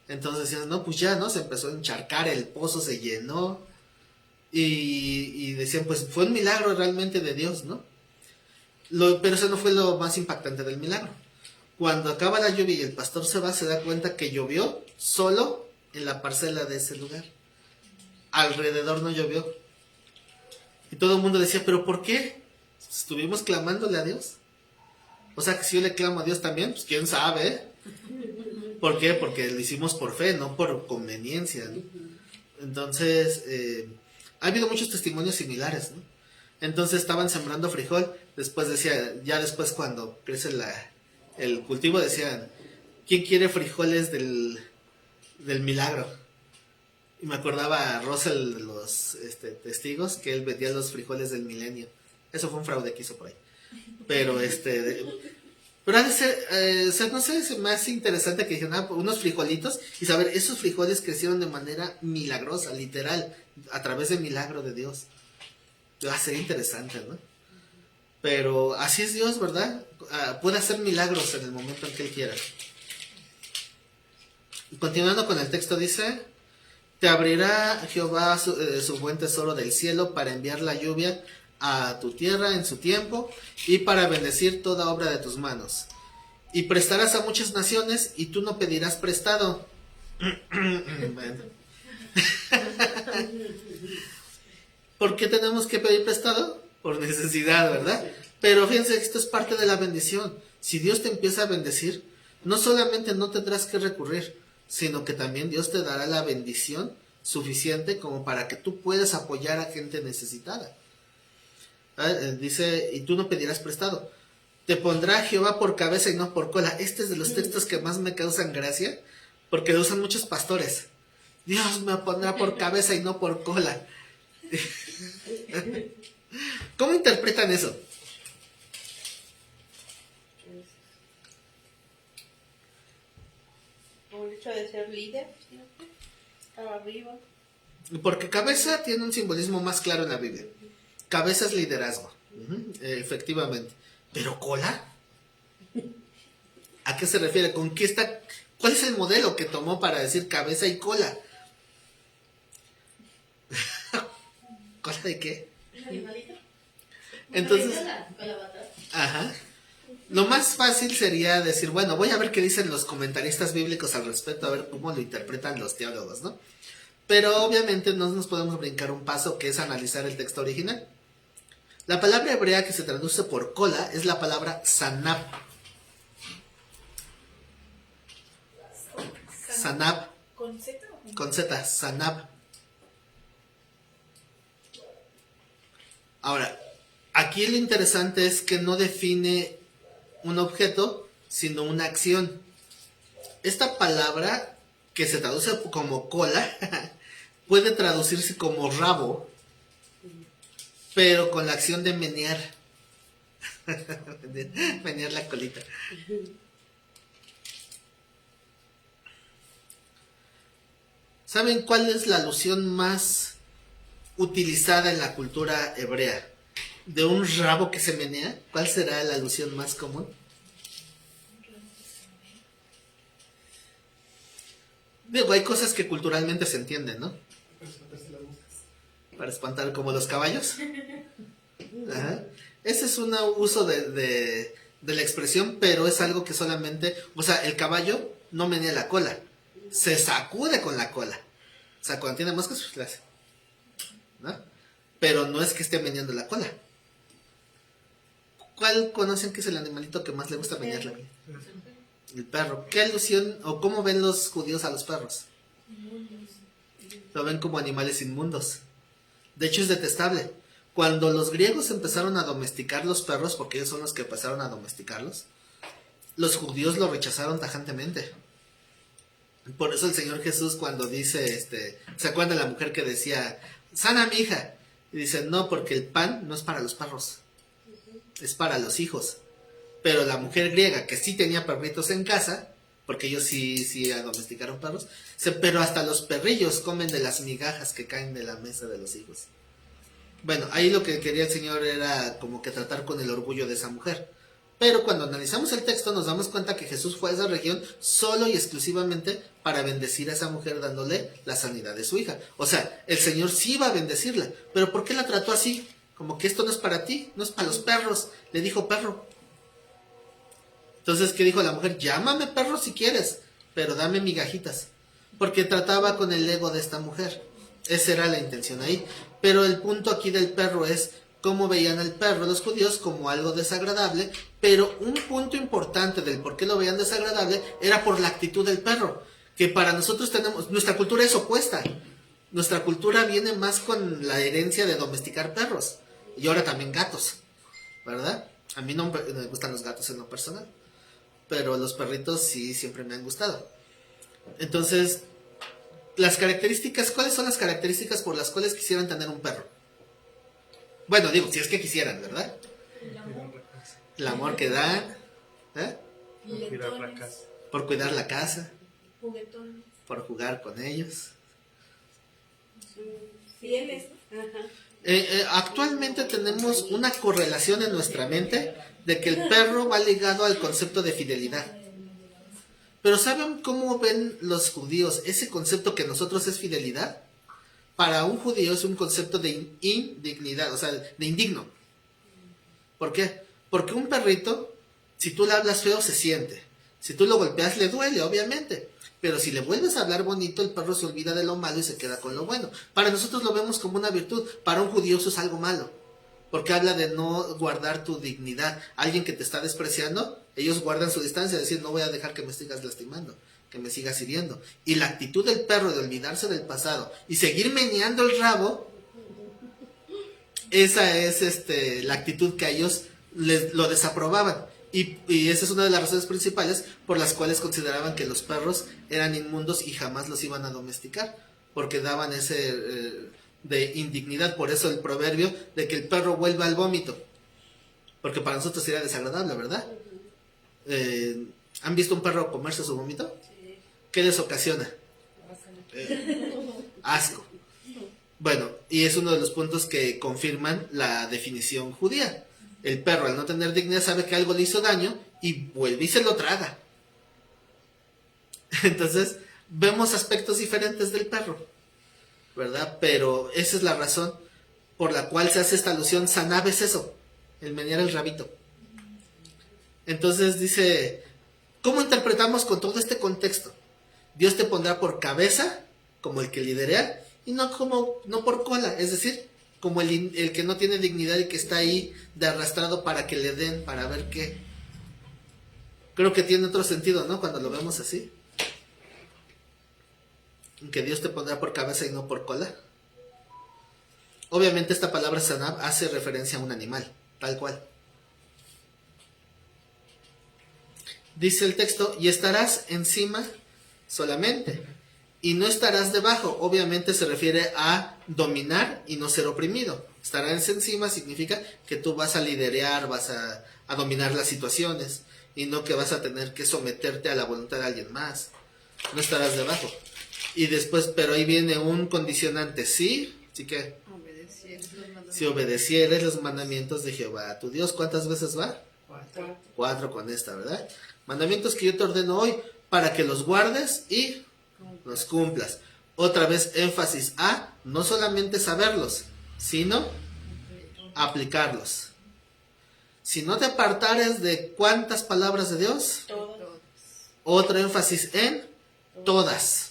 A: Entonces decían, no, pues ya, ¿no? Se empezó a encharcar, el pozo se llenó. Y decían, pues fue un milagro realmente de Dios, ¿no? Pero eso no fue lo más impactante del milagro. Cuando acaba la lluvia y el pastor se va, se da cuenta que llovió solo en la parcela de ese lugar. Alrededor no llovió. Y todo el mundo decía, ¿pero por qué? Estuvimos clamándole a Dios. O sea que si yo le clamo a Dios también, pues quién sabe, ¿eh? ¿Por qué? Porque lo hicimos por fe, no por conveniencia, ¿no? Entonces, ha habido muchos testimonios similares, ¿no? Entonces estaban sembrando frijol, después decía, ya después cuando crece el cultivo decían, ¿quién quiere frijoles del milagro? Y me acordaba a Russell de los testigos, que él vendía los frijoles del milenio. Eso fue un fraude que hizo por ahí. Pero pero ha de ser, o sea, no sé, es más interesante que dijeron, unos frijolitos, y saber, esos frijoles crecieron de manera milagrosa, literal, a través del milagro de Dios. Va a ser interesante, ¿no? Pero así es Dios, ¿verdad? Puede hacer milagros en el momento en que Él quiera. Continuando con el texto dice, te abrirá Jehová su buen tesoro del cielo para enviar la lluvia a tu tierra en su tiempo y para bendecir toda obra de tus manos. Y prestarás a muchas naciones y tú no pedirás prestado. Bueno. ¿Por qué tenemos que pedir prestado? Por necesidad, ¿verdad? Pero fíjense que esto es parte de la bendición. Si Dios te empieza a bendecir, no solamente no tendrás que recurrir, sino que también Dios te dará la bendición suficiente como para que tú puedas apoyar a gente necesitada. Dice, y tú no pedirás prestado. Te pondrá Jehová por cabeza y no por cola. Este es de los textos que más me causan gracia, porque lo usan muchos pastores. Dios me pondrá por cabeza y no por cola. ¿Cómo interpretan eso?
E: Por el hecho de ser líder, ¿sí? Estaba arriba.
A: Porque cabeza tiene un simbolismo más claro en la Biblia. Cabeza es liderazgo, efectivamente. ¿Pero cola? ¿A qué se refiere? ¿Con qué está? ¿Cuál es el modelo que tomó para decir cabeza y cola? ¿Cola de qué?
E: ¿Un animalito?
A: Entonces,
E: Con la bata.
A: ajá. Lo más fácil sería decir, bueno, voy a ver qué dicen los comentaristas bíblicos al respecto, a ver cómo lo interpretan los teólogos, ¿no? Pero obviamente no nos podemos brincar un paso que es analizar el texto original. La palabra hebrea que se traduce por cola es la palabra sanab. Sanab,
D: ¿Con Z o con
A: con Z, sanab. Ahora, aquí lo interesante es que no define un objeto, sino una acción. Esta palabra, que se traduce como cola, puede traducirse como rabo, pero con la acción de menear. Menear la colita. ¿Saben cuál es la alusión más utilizada en la cultura hebrea? ¿De un rabo que se menea? ¿Cuál será la alusión más común? Digo, hay cosas que culturalmente se entienden, ¿no? Para espantar como los caballos. Ajá. Ese es un uso de la expresión, pero es algo que solamente... O sea, el caballo no menea la cola, se sacude con la cola. O sea, cuando tiene moscas, pues le hace, ¿no? Pero no es que esté meneando la cola. ¿Cuál conocen que es el animalito que más le gusta menear la cola? El perro. ¿Qué alusión o cómo ven los judíos a los perros? Lo ven como animales inmundos. De hecho, es detestable. Cuando los griegos empezaron a domesticar los perros, porque ellos son los que empezaron a domesticarlos, los judíos lo rechazaron tajantemente. Por eso el Señor Jesús, cuando dice, ¿se acuerdan de la mujer que decía, sana mi hija? Y dice, no, porque el pan no es para los perros, es para los hijos. Pero la mujer griega, que sí tenía perritos en casa, porque ellos sí domesticaron perros, pero hasta los perrillos comen de las migajas que caen de la mesa de los hijos. Bueno, ahí lo que quería el Señor era como que tratar con el orgullo de esa mujer. Pero cuando analizamos el texto nos damos cuenta que Jesús fue a esa región solo y exclusivamente para bendecir a esa mujer dándole la sanidad de su hija. O sea, el Señor sí iba a bendecirla, pero ¿por qué la trató así? Como que esto no es para ti, no es para los perros. Le dijo perro. Entonces, ¿qué dijo la mujer? Llámame perro si quieres, pero dame migajitas. Porque trataba con el ego de esta mujer. Esa era la intención ahí. Pero el punto aquí del perro es cómo veían al perro los judíos como algo desagradable, pero un punto importante del por qué lo veían desagradable era por la actitud del perro, que para nosotros nuestra cultura es opuesta. Nuestra cultura viene más con la herencia de domesticar perros, y ahora también gatos, ¿verdad? A mí no me gustan los gatos en lo personal, pero los perritos sí siempre me han gustado. Entonces, las características, ¿cuáles son las características por las cuales quisieran tener un perro? Bueno, digo, si es que quisieran, ¿verdad? El amor que dan, ¿eh? Por cuidar la casa,
D: juguetones,
A: por jugar con ellos.
D: fieles, ¿no?
A: Actualmente tenemos una correlación en nuestra mente de que el perro va ligado al concepto de fidelidad. Pero ¿saben cómo ven los judíos ese concepto que nosotros es fidelidad? Para un judío es un concepto de indignidad, o sea, de indigno. ¿Por qué? Porque un perrito, si tú le hablas feo, se siente. Si tú lo golpeas, le duele, obviamente. Pero si le vuelves a hablar bonito, el perro se olvida de lo malo y se queda con lo bueno. Para nosotros lo vemos como una virtud. Para un judío eso es algo malo. Porque habla de no guardar tu dignidad. Alguien que te está despreciando, ellos guardan su distancia, es decir, no voy a dejar que me sigas lastimando, que me sigas hiriendo. Y la actitud del perro de olvidarse del pasado y seguir meneando el rabo, esa es la actitud que a ellos lo desaprobaban. Y esa es una de las razones principales por las cuales consideraban que los perros eran inmundos y jamás los iban a domesticar, porque daban ese de indignidad. Por eso el proverbio de que el perro vuelva al vómito, porque para nosotros sería desagradable, ¿verdad? ¿Han visto un perro comerse su vómito? ¿Qué les ocasiona? Asco. Bueno, y es uno de los puntos que confirman la definición judía. El perro, al no tener dignidad, sabe que algo le hizo daño y vuelve y se lo traga. Entonces, vemos aspectos diferentes del perro, ¿verdad? Pero esa es la razón por la cual se hace esta alusión. Sanab es eso, el menear el rabito. Entonces dice, ¿cómo interpretamos con todo este contexto? Dios te pondrá por cabeza, como el que liderea, y no por cola, es decir, como el que no tiene dignidad y que está ahí de arrastrado para que le den, para ver qué. Creo que tiene otro sentido, ¿no? Cuando lo vemos así. Que Dios te pondrá por cabeza y no por cola. Obviamente esta palabra sanab hace referencia a un animal, tal cual. Dice el texto, y estarás encima solamente, y no estarás debajo. Obviamente se refiere a dominar y no ser oprimido. Estarás encima significa que tú vas a liderear, vas a dominar las situaciones, y no que vas a tener que someterte a la voluntad de alguien más. No estarás debajo. Y después, pero ahí viene un condicionante, ¿sí? ¿Sí que? Si obedecieres los mandamientos de Jehová tu Dios. ¿Cuántas veces va? 4 con esta, ¿verdad? Mandamientos que yo te ordeno hoy para que los guardes y los cumplas. Otra vez énfasis a no solamente saberlos, sino aplicarlos. Si no te apartares de cuántas palabras de Dios, otro énfasis en todas.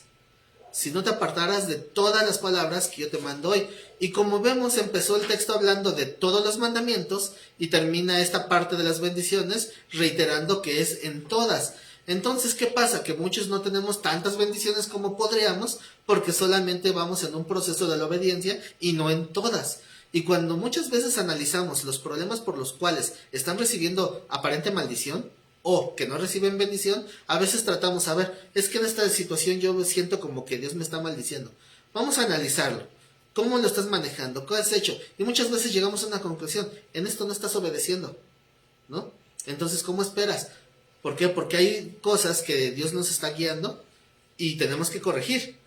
A: Si no te apartaras de todas las palabras que yo te mando hoy. Y como vemos, empezó el texto hablando de todos los mandamientos y termina esta parte de las bendiciones reiterando que es en todas. Entonces, ¿qué pasa? Que muchos no tenemos tantas bendiciones como podríamos porque solamente vamos en un proceso de la obediencia y no en todas. Y cuando muchas veces analizamos los problemas por los cuales están recibiendo aparente maldición o que no reciben bendición, a veces tratamos, a ver, es que en esta situación yo siento como que Dios me está maldiciendo. Vamos a analizarlo. ¿Cómo lo estás manejando? ¿Qué has hecho? Y muchas veces llegamos a una conclusión. En esto no estás obedeciendo, ¿no? Entonces, ¿cómo esperas? ¿Por qué? Porque hay cosas que Dios nos está guiando y tenemos que corregir.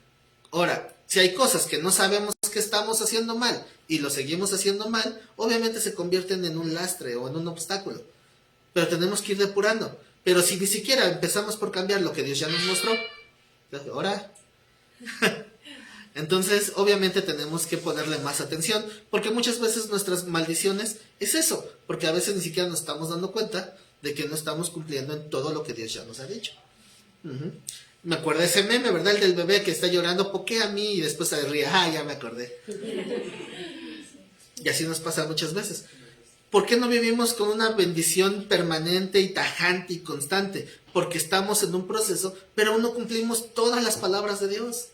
A: Ahora, si hay cosas que no sabemos que estamos haciendo mal y lo seguimos haciendo mal, obviamente se convierten en un lastre o en un obstáculo. Pero tenemos que ir depurando. Pero si ni siquiera empezamos por cambiar lo que Dios ya nos mostró, ahora... Entonces, obviamente tenemos que ponerle más atención, porque muchas veces nuestras maldiciones es eso, porque a veces ni siquiera nos estamos dando cuenta de que no estamos cumpliendo en todo lo que Dios ya nos ha dicho. Me acuerdo de ese meme, ¿verdad? El del bebé que está llorando, ¿por qué a mí? Y después se ríe, ya me acordé. Y así nos pasa muchas veces. ¿Por qué no vivimos con una bendición permanente y tajante y constante? Porque estamos en un proceso, pero aún no cumplimos todas las palabras de Dios.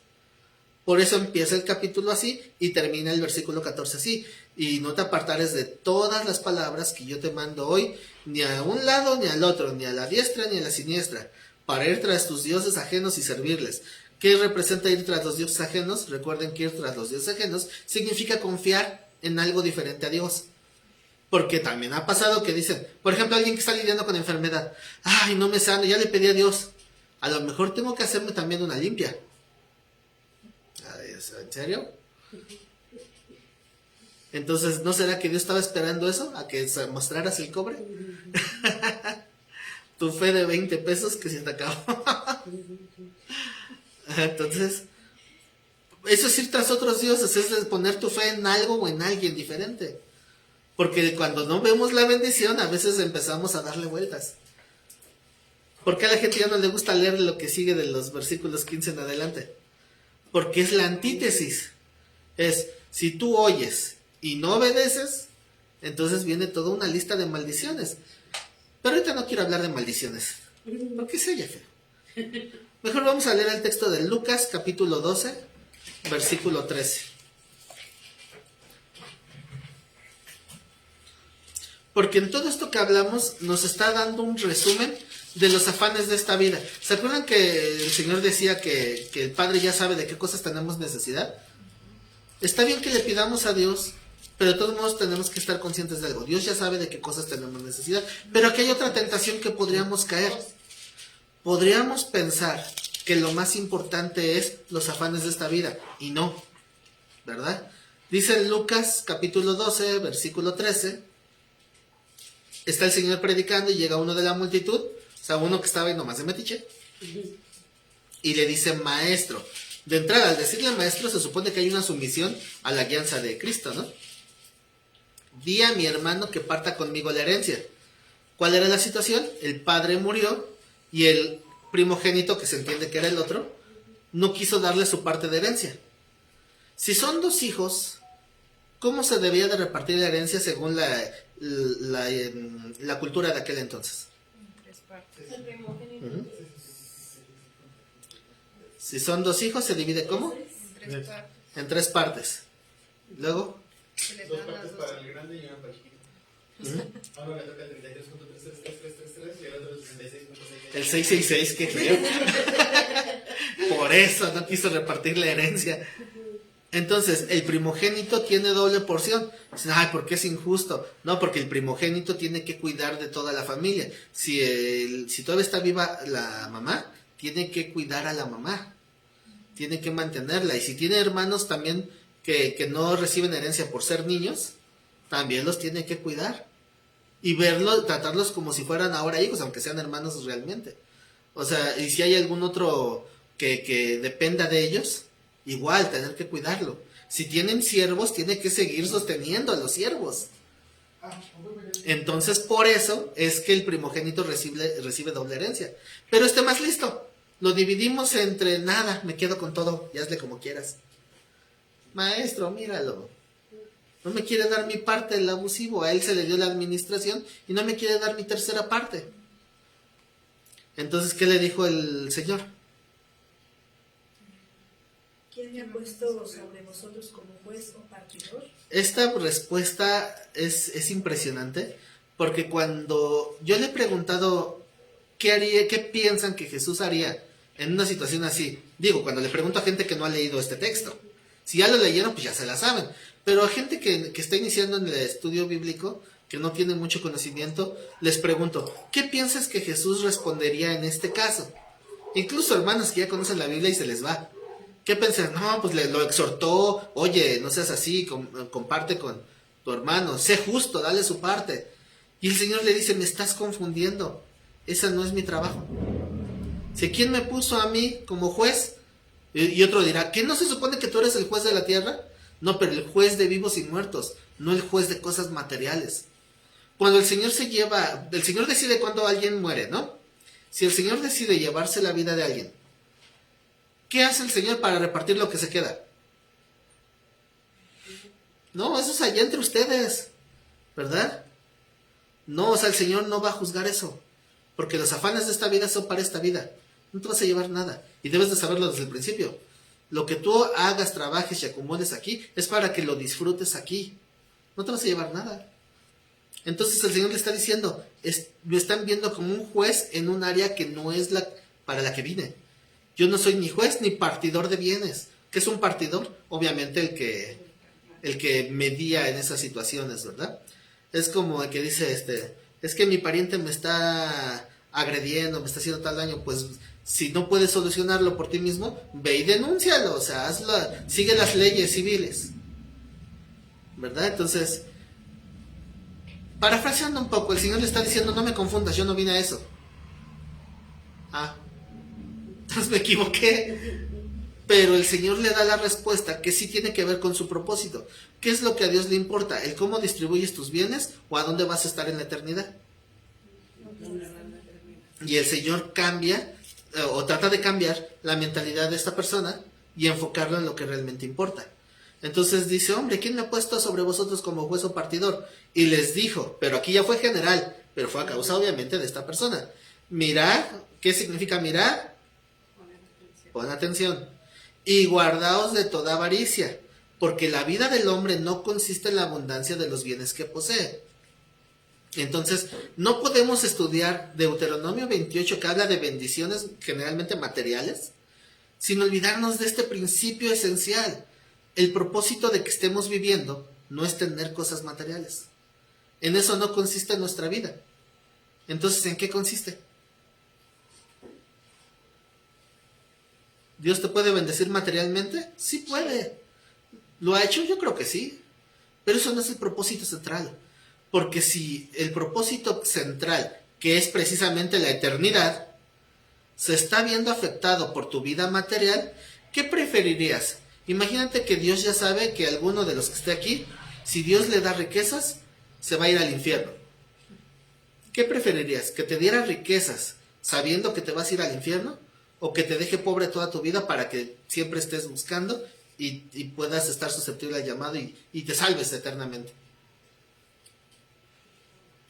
A: Por eso empieza el capítulo así y termina el versículo 14 así. Y no te apartares de todas las palabras que yo te mando hoy, ni a un lado ni al otro, ni a la diestra ni a la siniestra, para ir tras tus dioses ajenos y servirles. ¿Qué representa ir tras los dioses ajenos? Recuerden que ir tras los dioses ajenos significa confiar en algo diferente a Dios. Porque también ha pasado que dicen, por ejemplo, alguien que está lidiando con enfermedad, no me sano, ya le pedí a Dios, a lo mejor tengo que hacerme también una limpia. ¿En serio? Entonces, ¿no será que Dios estaba esperando eso? ¿A que mostraras el cobre? Tu fe de 20 pesos que se te acabó. Entonces, eso es ir tras otros dioses, es poner tu fe en algo o en alguien diferente. Porque cuando no vemos la bendición, a veces empezamos a darle vueltas. ¿Por qué a la gente ya no le gusta leer lo que sigue de los versículos 15 en adelante? Porque es la antítesis. Es, si tú oyes y no obedeces, entonces viene toda una lista de maldiciones. Pero ahorita no quiero hablar de maldiciones, porque se oye feo. Mejor vamos a leer el texto de Lucas, capítulo 12, versículo 13. Porque en todo esto que hablamos nos está dando un resumen de los afanes de esta vida. ¿Se acuerdan que el Señor decía que el Padre ya sabe de qué cosas tenemos necesidad? Está bien que le pidamos a Dios, pero de todos modos tenemos que estar conscientes de algo. Dios ya sabe de qué cosas tenemos necesidad, pero aquí hay otra tentación que podríamos caer. Podríamos pensar que lo más importante es los afanes de esta vida, y no, ¿verdad? Dice en Lucas capítulo 12, versículo 13, está el Señor predicando y llega uno de la multitud, o sea, uno que estaba ahí nomás de metiche, y le dice maestro. De entrada, al decirle maestro, se supone que hay una sumisión a la guianza de Cristo, ¿no? Di a mi hermano que parta conmigo la herencia. ¿Cuál era la situación? El padre murió y el primogénito, que se entiende que era el otro, no quiso darle su parte de herencia. Si son dos hijos, ¿cómo se debía de repartir la herencia según la cultura de aquel entonces?
C: Tres partes.
E: El primogénito.
A: Ujú. Si son dos hijos, ¿se divide cómo?
C: En tres partes.
A: En tres partes. Luego,
C: Se les
F: Dos
C: dan las
F: partes
C: dos.
F: para el grande y una para el chiquito. A uno le toca el 33.33333 y al otro el 66.6.
A: el 666, que feo. Por eso no quiso repartir la herencia. Entonces, el primogénito tiene doble porción. Dicen, ay, ¿por qué es injusto? No, porque el primogénito tiene que cuidar de toda la familia. Si todavía está viva la mamá, tiene que cuidar a la mamá. Tiene que mantenerla. Y si tiene hermanos también que no reciben herencia por ser niños, también los tiene que cuidar. Y tratarlos como si fueran ahora hijos, aunque sean hermanos realmente. O sea, y si hay algún otro que dependa de ellos, igual, tener que cuidarlo. Si tienen siervos, tiene que seguir sosteniendo a los siervos. Entonces, por eso es que el primogénito recibe doble herencia. Pero más listo. Lo dividimos entre nada, me quedo con todo, y hazle como quieras. Maestro, míralo. No me quiere dar mi parte, el abusivo. A él se le dio la administración y no me quiere dar mi tercera parte. Entonces, ¿qué le dijo el Señor?
D: ¿Quién me ha puesto sobre vosotros como juez o partidor?
A: Esta respuesta es impresionante, porque cuando yo le he preguntado qué piensan que Jesús haría en una situación así, digo, cuando le pregunto a gente que no ha leído este texto, si ya lo leyeron, pues ya se la saben, pero a gente que está iniciando en el estudio bíblico, que no tiene mucho conocimiento, les pregunto, ¿qué piensas que Jesús respondería en este caso? Incluso hermanos que ya conocen la Biblia y se les va. ¿Qué piensas? No, pues lo exhortó, oye, no seas así, comparte con tu hermano, sé justo, dale su parte. Y el Señor le dice, me estás confundiendo, ese no es mi trabajo. Si quién me puso a mí como juez, y otro dirá, ¿qué no se supone que tú eres el juez de la tierra? No, pero el juez de vivos y muertos, no el juez de cosas materiales. Cuando el Señor decide cuándo alguien muere, ¿no? Si el Señor decide llevarse la vida de alguien, ¿qué hace el Señor para repartir lo que se queda? No, eso es allá entre ustedes, ¿verdad? No, o sea, el Señor no va a juzgar eso, porque los afanes de esta vida son para esta vida. No te vas a llevar nada, y debes de saberlo desde el principio. Lo que tú hagas, trabajes y acomodes aquí, es para que lo disfrutes aquí. No te vas a llevar nada. Entonces el Señor le está diciendo, me están viendo como un juez en un área que no es para la que vine. Yo no soy ni juez ni partidor de bienes. ¿Qué es un partidor? Obviamente el que medía en esas situaciones, ¿verdad? Es como el que dice, es que mi pariente me está agrediendo, me está haciendo tal daño, pues si no puedes solucionarlo por ti mismo, ve y denúncialo, o sea, sigue las leyes civiles, ¿verdad? Entonces, parafraseando un poco, el Señor le está diciendo, no me confundas, yo no vine a eso. Entonces me equivoqué. Pero el Señor le da la respuesta que sí tiene que ver con su propósito. ¿Qué es lo que a Dios le importa? ¿El cómo distribuyes tus bienes o a dónde vas a estar en la eternidad? Y el Señor cambia o trata de cambiar la mentalidad de esta persona y enfocarlo en lo que realmente importa. Entonces dice, hombre, ¿quién me ha puesto sobre vosotros como juez o partidor? Y les dijo, pero aquí ya fue general, pero fue a causa obviamente de esta persona. Mirad, ¿qué significa mirar? Pon atención. Y guardaos de toda avaricia, porque la vida del hombre no consiste en la abundancia de los bienes que posee. Entonces, no podemos estudiar Deuteronomio 28, que habla de bendiciones generalmente materiales, sin olvidarnos de este principio esencial. El propósito de que estemos viviendo no es tener cosas materiales. En eso no consiste nuestra vida. Entonces, ¿en qué consiste? ¿Dios te puede bendecir materialmente? Sí puede. ¿Lo ha hecho? Yo creo que sí. Pero eso no es el propósito central. Porque si el propósito central, que es precisamente la eternidad, se está viendo afectado por tu vida material, ¿qué preferirías? Imagínate que Dios ya sabe que alguno de los que esté aquí, si Dios le da riquezas, se va a ir al infierno. ¿Qué preferirías? ¿Que te diera riquezas sabiendo que te vas a ir al infierno? ¿O que te deje pobre toda tu vida para que siempre estés buscando y puedas estar susceptible al llamado y te salves eternamente?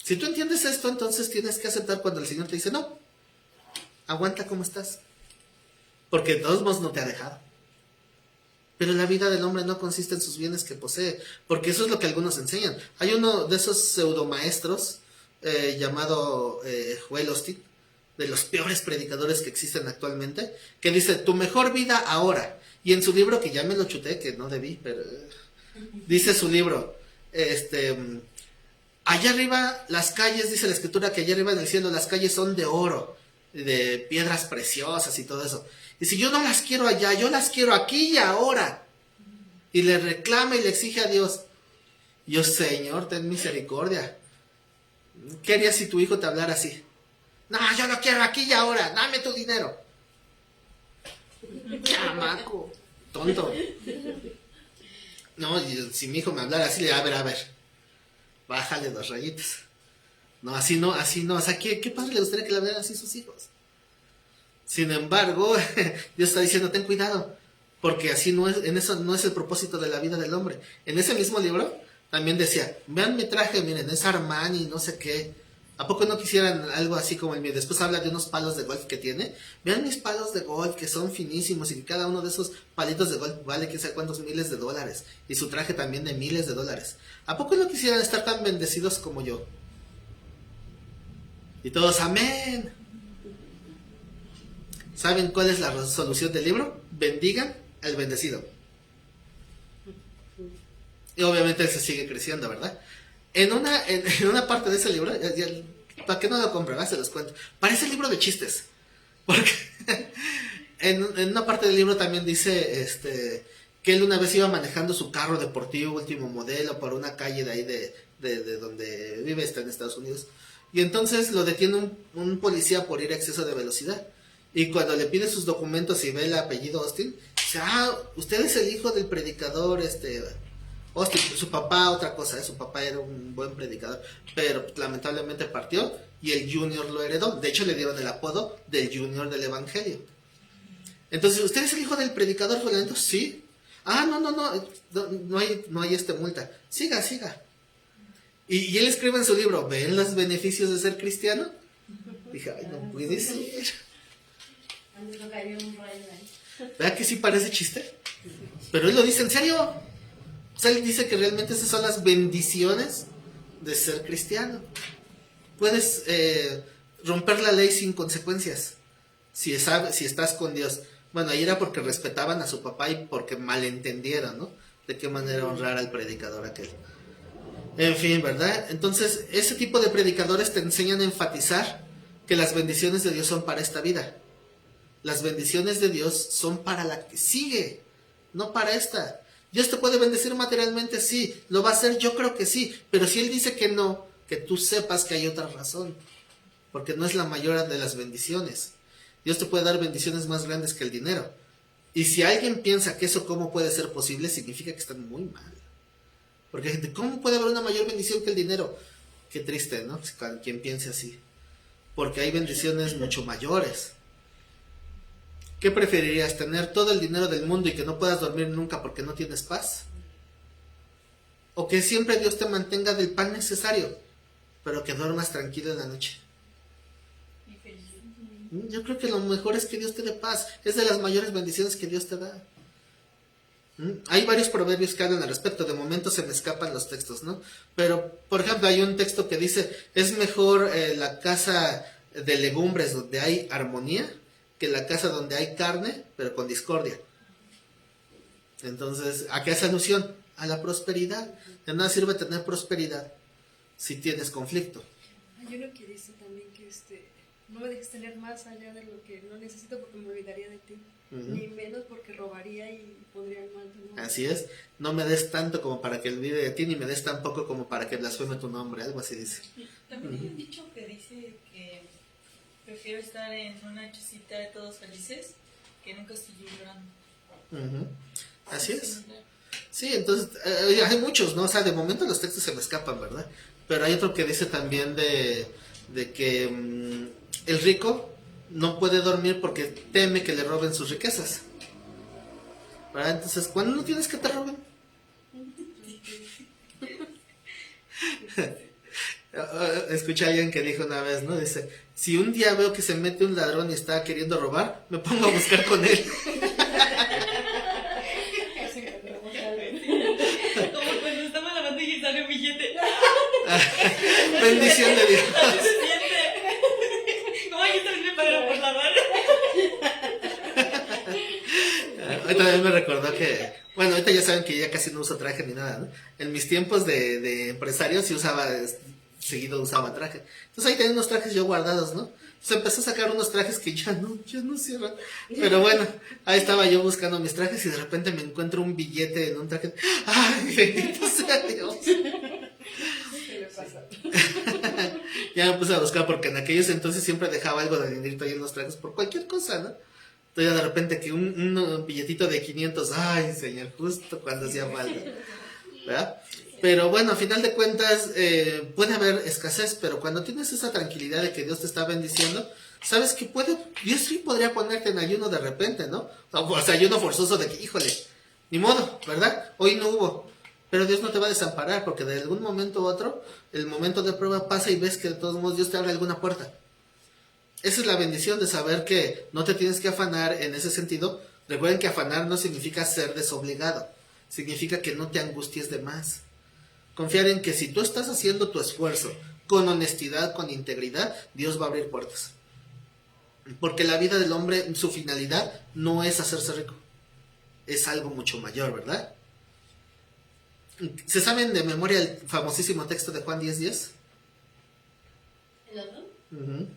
A: Si tú entiendes esto, entonces tienes que aceptar cuando el Señor te dice, no, aguanta como estás. Porque de todos modos no te ha dejado. Pero la vida del hombre no consiste en sus bienes que posee, porque eso es lo que algunos enseñan. Hay uno de esos pseudomaestros llamado Joel Osteen, de los peores predicadores que existen actualmente, que dice, tu mejor vida ahora. Y en su libro, que ya me lo chuté, que no debí, pero dice su libro, allá arriba las calles, dice la escritura, que allá arriba en el cielo las calles son de oro, de piedras preciosas y todo eso. Y si yo no las quiero allá, yo las quiero aquí y ahora. Y le reclama y le exige a Dios. Yo, Señor, ten misericordia. ¿Qué harías si tu hijo te hablara así? No, yo lo quiero aquí y ahora, dame tu dinero. Chamaco, tonto. No, si mi hijo me hablara así, le diría, a ver, bájale 2 rayitas. No, así no. O sea, ¿qué padre le gustaría que le hablaran así sus hijos? Sin embargo, Dios está diciendo, ten cuidado, porque así no es, en eso no es el propósito de la vida del hombre. En ese mismo libro también decía, vean mi traje, miren, es Armani, no sé qué. ¿A poco no quisieran algo así como el mío? Después habla de unos palos de golf que tiene. Vean mis palos de golf que son finísimos y que cada uno de esos palitos de golf vale quién sabe cuántos miles de dólares. Y su traje también de miles de dólares. ¿A poco no quisieran estar tan bendecidos como yo? Y todos, amén. ¿Saben cuál es la resolución del libro? Bendigan al bendecido. Y obviamente él se sigue creciendo, ¿verdad? En una parte de ese libro, para que no lo compren, se los cuento. Parece libro de chistes. Porque en una parte del libro también dice que él una vez iba manejando su carro deportivo último modelo por una calle de ahí de donde vive, está en Estados Unidos. Y entonces lo detiene un policía por ir a exceso de velocidad. Y cuando le pide sus documentos y ve el apellido Osteen, dice, usted es el hijo del predicador Osteen. Su papá, otra cosa, su papá era un buen predicador, pero lamentablemente partió y el Junior lo heredó. De hecho, le dieron el apodo del Junior del Evangelio. Entonces, ¿usted es el hijo del predicador violento? Sí. No hay multa. Siga. Y él escribe en su libro, ¿ven los beneficios de ser cristiano? Dije, ay, no puede ser. ¿Verdad que sí parece chiste? Pero él lo dice en serio. O sea, él dice que realmente esas son las bendiciones de ser cristiano. Puedes romper la ley sin consecuencias si estás con Dios. Bueno, ahí era porque respetaban a su papá y porque malentendieron, ¿no? De qué manera honrar al predicador aquel. En fin, ¿verdad? Entonces, ese tipo de predicadores te enseñan a enfatizar que las bendiciones de Dios son para esta vida. Las bendiciones de Dios son para la que sigue, no para esta. Dios te puede bendecir materialmente, sí. ¿Lo va a hacer? Yo creo que sí. Pero si Él dice que no, que tú sepas que hay otra razón. Porque no es la mayor de las bendiciones. Dios te puede dar bendiciones más grandes que el dinero. Y si alguien piensa que eso cómo puede ser posible, significa que están muy mal. Porque hay gente, ¿cómo puede haber una mayor bendición que el dinero? Qué triste, ¿no? Quien piense así. Porque hay bendiciones mucho mayores. ¿Qué preferirías? ¿Tener todo el dinero del mundo y que no puedas dormir nunca porque no tienes paz? ¿O que siempre Dios te mantenga del pan necesario, pero que duermas tranquilo en la noche? Yo creo que lo mejor es que Dios te dé paz. Es de las mayores bendiciones que Dios te da. Hay varios proverbios que hablan al respecto. De momento se me escapan los textos, ¿no? Pero, por ejemplo, hay un texto que dice, es mejor la casa de legumbres donde hay armonía que la casa donde hay carne, pero con discordia. Entonces, ¿a qué hace alusión? A la prosperidad. De nada sirve tener prosperidad si tienes conflicto.
C: Hay uno que dice también que no me dejes tener más allá de lo que no necesito porque me olvidaría de ti. Ni menos porque robaría y pondría el mal de nombre.
A: Así es. No me des tanto como para que olvide de ti, ni me des tan poco como para que blasfeme tu nombre. Algo así dice.
B: También hay un dicho que dice que prefiero estar en una chocita de todos felices que en un castillo llorando.
A: Así es. Sí, entonces hay muchos, ¿no? O sea, de momento los textos se me escapan, ¿verdad? Pero hay otro que dice también de de que el rico no puede dormir porque teme que le roben sus riquezas. ¿Verdad? Entonces, ¿cuándo no tienes que te roben? Escuché a alguien que dijo una vez, ¿no? Dice, si un día veo que se mete un ladrón y está queriendo robar, me pongo a buscar con él.
B: Como cuando estaba lavando y sale un billete.
A: Bendición de Dios.
B: Se siente. Como yo también me pagaron por lavar.
A: Hoy también me recordó que, bueno, ahorita ya saben que ya casi no uso traje ni nada, ¿no? En mis tiempos de empresario sí seguido usaba traje. Entonces ahí tenía unos trajes yo guardados, ¿no? Entonces empecé a sacar unos trajes que ya no cierran. Pero bueno, ahí estaba yo buscando mis trajes y de repente me encuentro un billete en un traje. ¡Ay, bendito sea Dios!
C: ¿Qué le pasa?
A: Ya me puse a buscar porque en aquellos entonces siempre dejaba algo de dinerito ahí en los trajes por cualquier cosa, ¿no? Entonces ya de repente que un billetito de 500, ¡ay, señor! Justo cuando hacía falta, ¿verdad? Pero bueno, a final de cuentas puede haber escasez, pero cuando tienes esa tranquilidad de que Dios te está bendiciendo, sabes que Dios sí podría ponerte en ayuno de repente, ¿no? O sea, ayuno forzoso de que, híjole, ni modo, ¿verdad? Hoy no hubo. Pero Dios no te va a desamparar porque de algún momento u otro, el momento de prueba pasa y ves que de todos modos Dios te abre alguna puerta. Esa es la bendición de saber que no te tienes que afanar en ese sentido. Recuerden que afanar no significa ser desobligado, significa que no te angusties de más. Confiar en que si tú estás haciendo tu esfuerzo con honestidad, con integridad, Dios va a abrir puertas. Porque la vida del hombre, su finalidad no es hacerse rico, es algo mucho mayor, ¿verdad? ¿Se saben de memoria el famosísimo texto de Juan 10:10?
E: ¿El ladrón?
A: Uh-huh.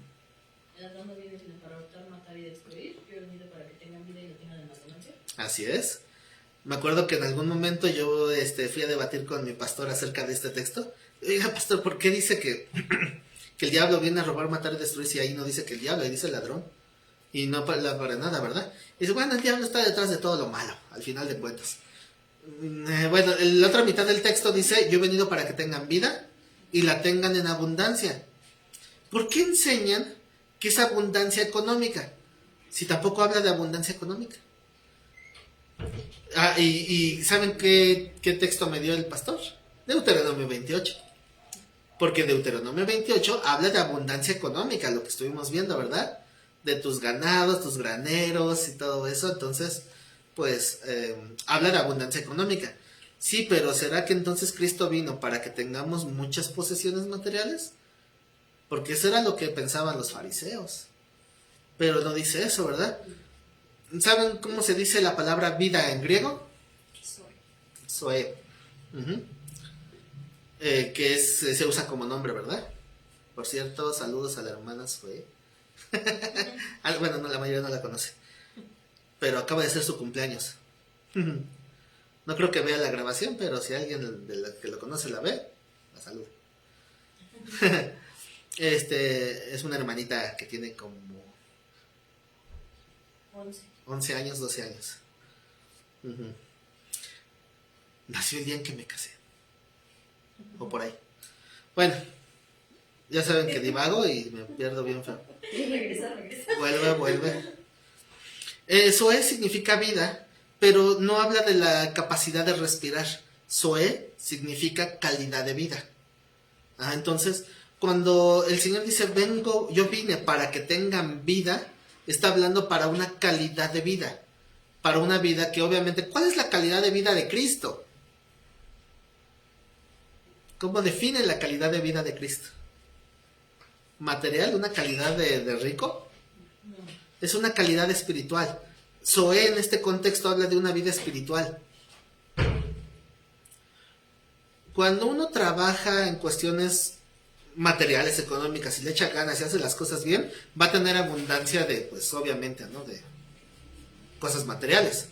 E: El ladrón no viene sino para hurtar, matar y destruir. Yo he venido para que tengan vida y lo tengan en abundancia.
A: Así es. Me acuerdo que en algún momento yo fui a debatir con mi pastor acerca de este texto. Oiga, pastor, ¿por qué dice que el diablo viene a robar, matar y destruir si ahí no dice que el diablo, ahí dice el ladrón? Y no para nada, ¿verdad? Y dice, bueno, el diablo está detrás de todo lo malo, al final de cuentas. Bueno, la otra mitad del texto dice, yo he venido para que tengan vida y la tengan en abundancia. ¿Por qué enseñan que es abundancia económica? Si tampoco habla de abundancia económica. Y ¿saben qué texto me dio el pastor? Deuteronomio 28. Porque Deuteronomio 28 habla de abundancia económica, lo que estuvimos viendo, ¿verdad? De tus ganados, tus graneros y todo eso. Entonces, pues, habla de abundancia económica. Sí, pero ¿será que entonces Cristo vino para que tengamos muchas posesiones materiales? Porque eso era lo que pensaban los fariseos. Pero no dice eso, ¿verdad? ¿Saben cómo se dice la palabra vida en griego? Zoe. Uh-huh. Que se usa como nombre, ¿verdad? Por cierto, saludos a la hermana Zoe. Bueno, no, la mayoría no la conoce. Pero acaba de ser su cumpleaños. No creo que vea la grabación, pero si alguien de la que lo conoce la ve, la saluda. Es una hermanita que tiene como 11 años, 12 años. Uh-huh. Nació el día en que me casé. O por ahí. Bueno, ya saben que divago y me pierdo bien feo.
E: Regresa.
A: Vuelve. Zoe significa vida, pero no habla de la capacidad de respirar. Zoe significa calidad de vida. Entonces, cuando el Señor dice, yo vine para que tengan vida, está hablando para una calidad de vida. Para una vida que obviamente, ¿cuál es la calidad de vida de Cristo? ¿Cómo define la calidad de vida de Cristo? ¿Material? ¿Una calidad de rico? Es una calidad espiritual. Zoe en este contexto habla de una vida espiritual. Cuando uno trabaja en cuestiones materiales, económicas, y le echa ganas y hace las cosas bien, va a tener abundancia de, pues obviamente, ¿no? De cosas materiales.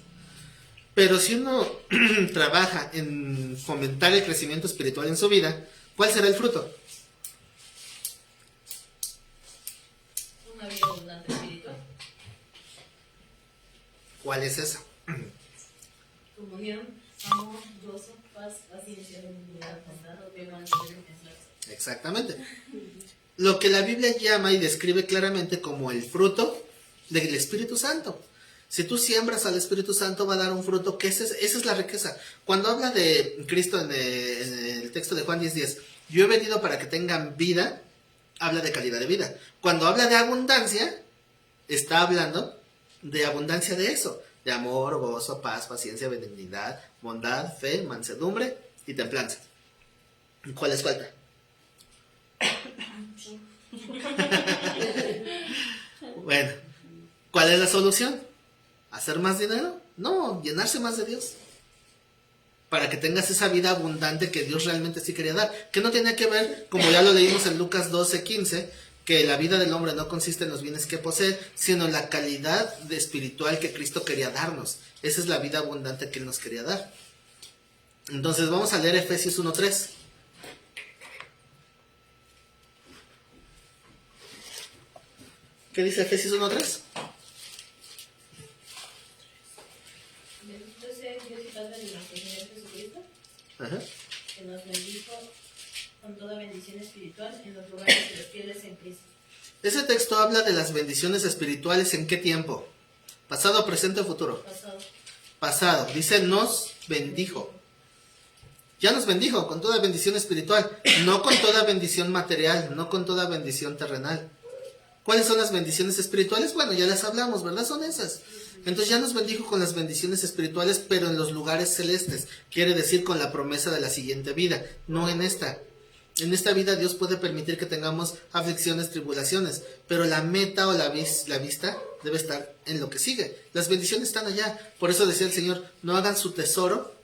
A: Pero si uno trabaja en fomentar el crecimiento espiritual en su vida, ¿cuál será el fruto?
E: Una vida abundante espiritual.
A: ¿Cuál es esa?
E: Comunión, amor, gozo, paz, paciencia, benignidad, bondad, obediencia, templanza.
A: Exactamente. lo que la Biblia llama y describe claramente como el fruto del Espíritu Santo. Si tú siembras al Espíritu Santo, va a dar un fruto, que esa es la riqueza. Cuando habla de Cristo en el texto de Juan 10:10, yo he venido para que tengan vida, habla de calidad de vida. Cuando habla de abundancia, está hablando de abundancia de eso, de amor, gozo, paz, paciencia, benignidad, bondad, fe, mansedumbre y templanza. ¿Cuál les falta? Bueno, ¿cuál es la solución? ¿Hacer más dinero? No, llenarse más de Dios. Para que tengas esa vida abundante que Dios realmente sí quería dar. Que no tiene que ver, como ya lo leímos en Lucas 12:15, que la vida del hombre no consiste en los bienes que posee, sino en la calidad de espiritual que Cristo quería darnos. Esa es la vida abundante que Él nos quería dar. Entonces vamos a leer Efesios 1:3. ¿Qué dice Efesios 1:3?
E: Bendito sea Dios y Padre de nuestro Señor Jesucristo,
A: Ajá.
E: que nos bendijo con toda bendición espiritual en los lugares celestiales en Cristo.
A: Ese texto habla de las bendiciones espirituales. ¿En qué tiempo? ¿Pasado, presente o futuro?
E: Pasado.
A: Pasado. Dice nos bendijo. Ya nos bendijo con toda bendición espiritual, no con toda bendición material, no con toda bendición terrenal. ¿Cuáles son las bendiciones espirituales? Bueno, ya las hablamos, ¿verdad? Son esas. Entonces ya nos bendijo con las bendiciones espirituales, pero en los lugares celestes. Quiere decir con la promesa de la siguiente vida, no en esta. En esta vida Dios puede permitir que tengamos aflicciones, tribulaciones, pero la meta o la vista debe estar en lo que sigue. Las bendiciones están allá. Por eso decía el Señor, no hagan su tesoro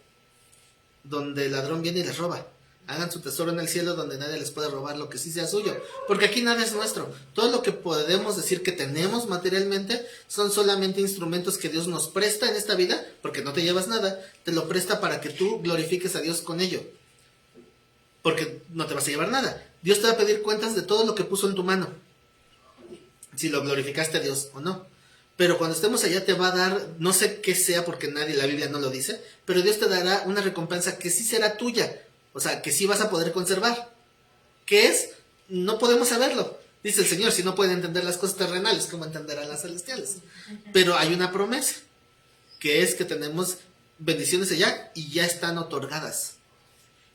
A: donde el ladrón viene y les roba. Hagan su tesoro en el cielo donde nadie les puede robar lo que sí sea suyo. Porque aquí nada es nuestro. Todo lo que podemos decir que tenemos materialmente son solamente instrumentos que Dios nos presta en esta vida, porque no te llevas nada, te lo presta para que tú glorifiques a Dios con ello. Porque no te vas a llevar nada. Dios te va a pedir cuentas de todo lo que puso en tu mano. Si lo glorificaste a Dios o no. Pero cuando estemos allá te va a dar, no sé qué sea porque nadie, la Biblia no lo dice, pero Dios te dará una recompensa que sí será tuya. O sea, que sí vas a poder conservar. ¿Qué es? No podemos saberlo. Dice el Señor, si no pueden entender las cosas terrenales, ¿cómo entenderán las celestiales? Pero hay una promesa, que es que tenemos bendiciones allá y ya están otorgadas.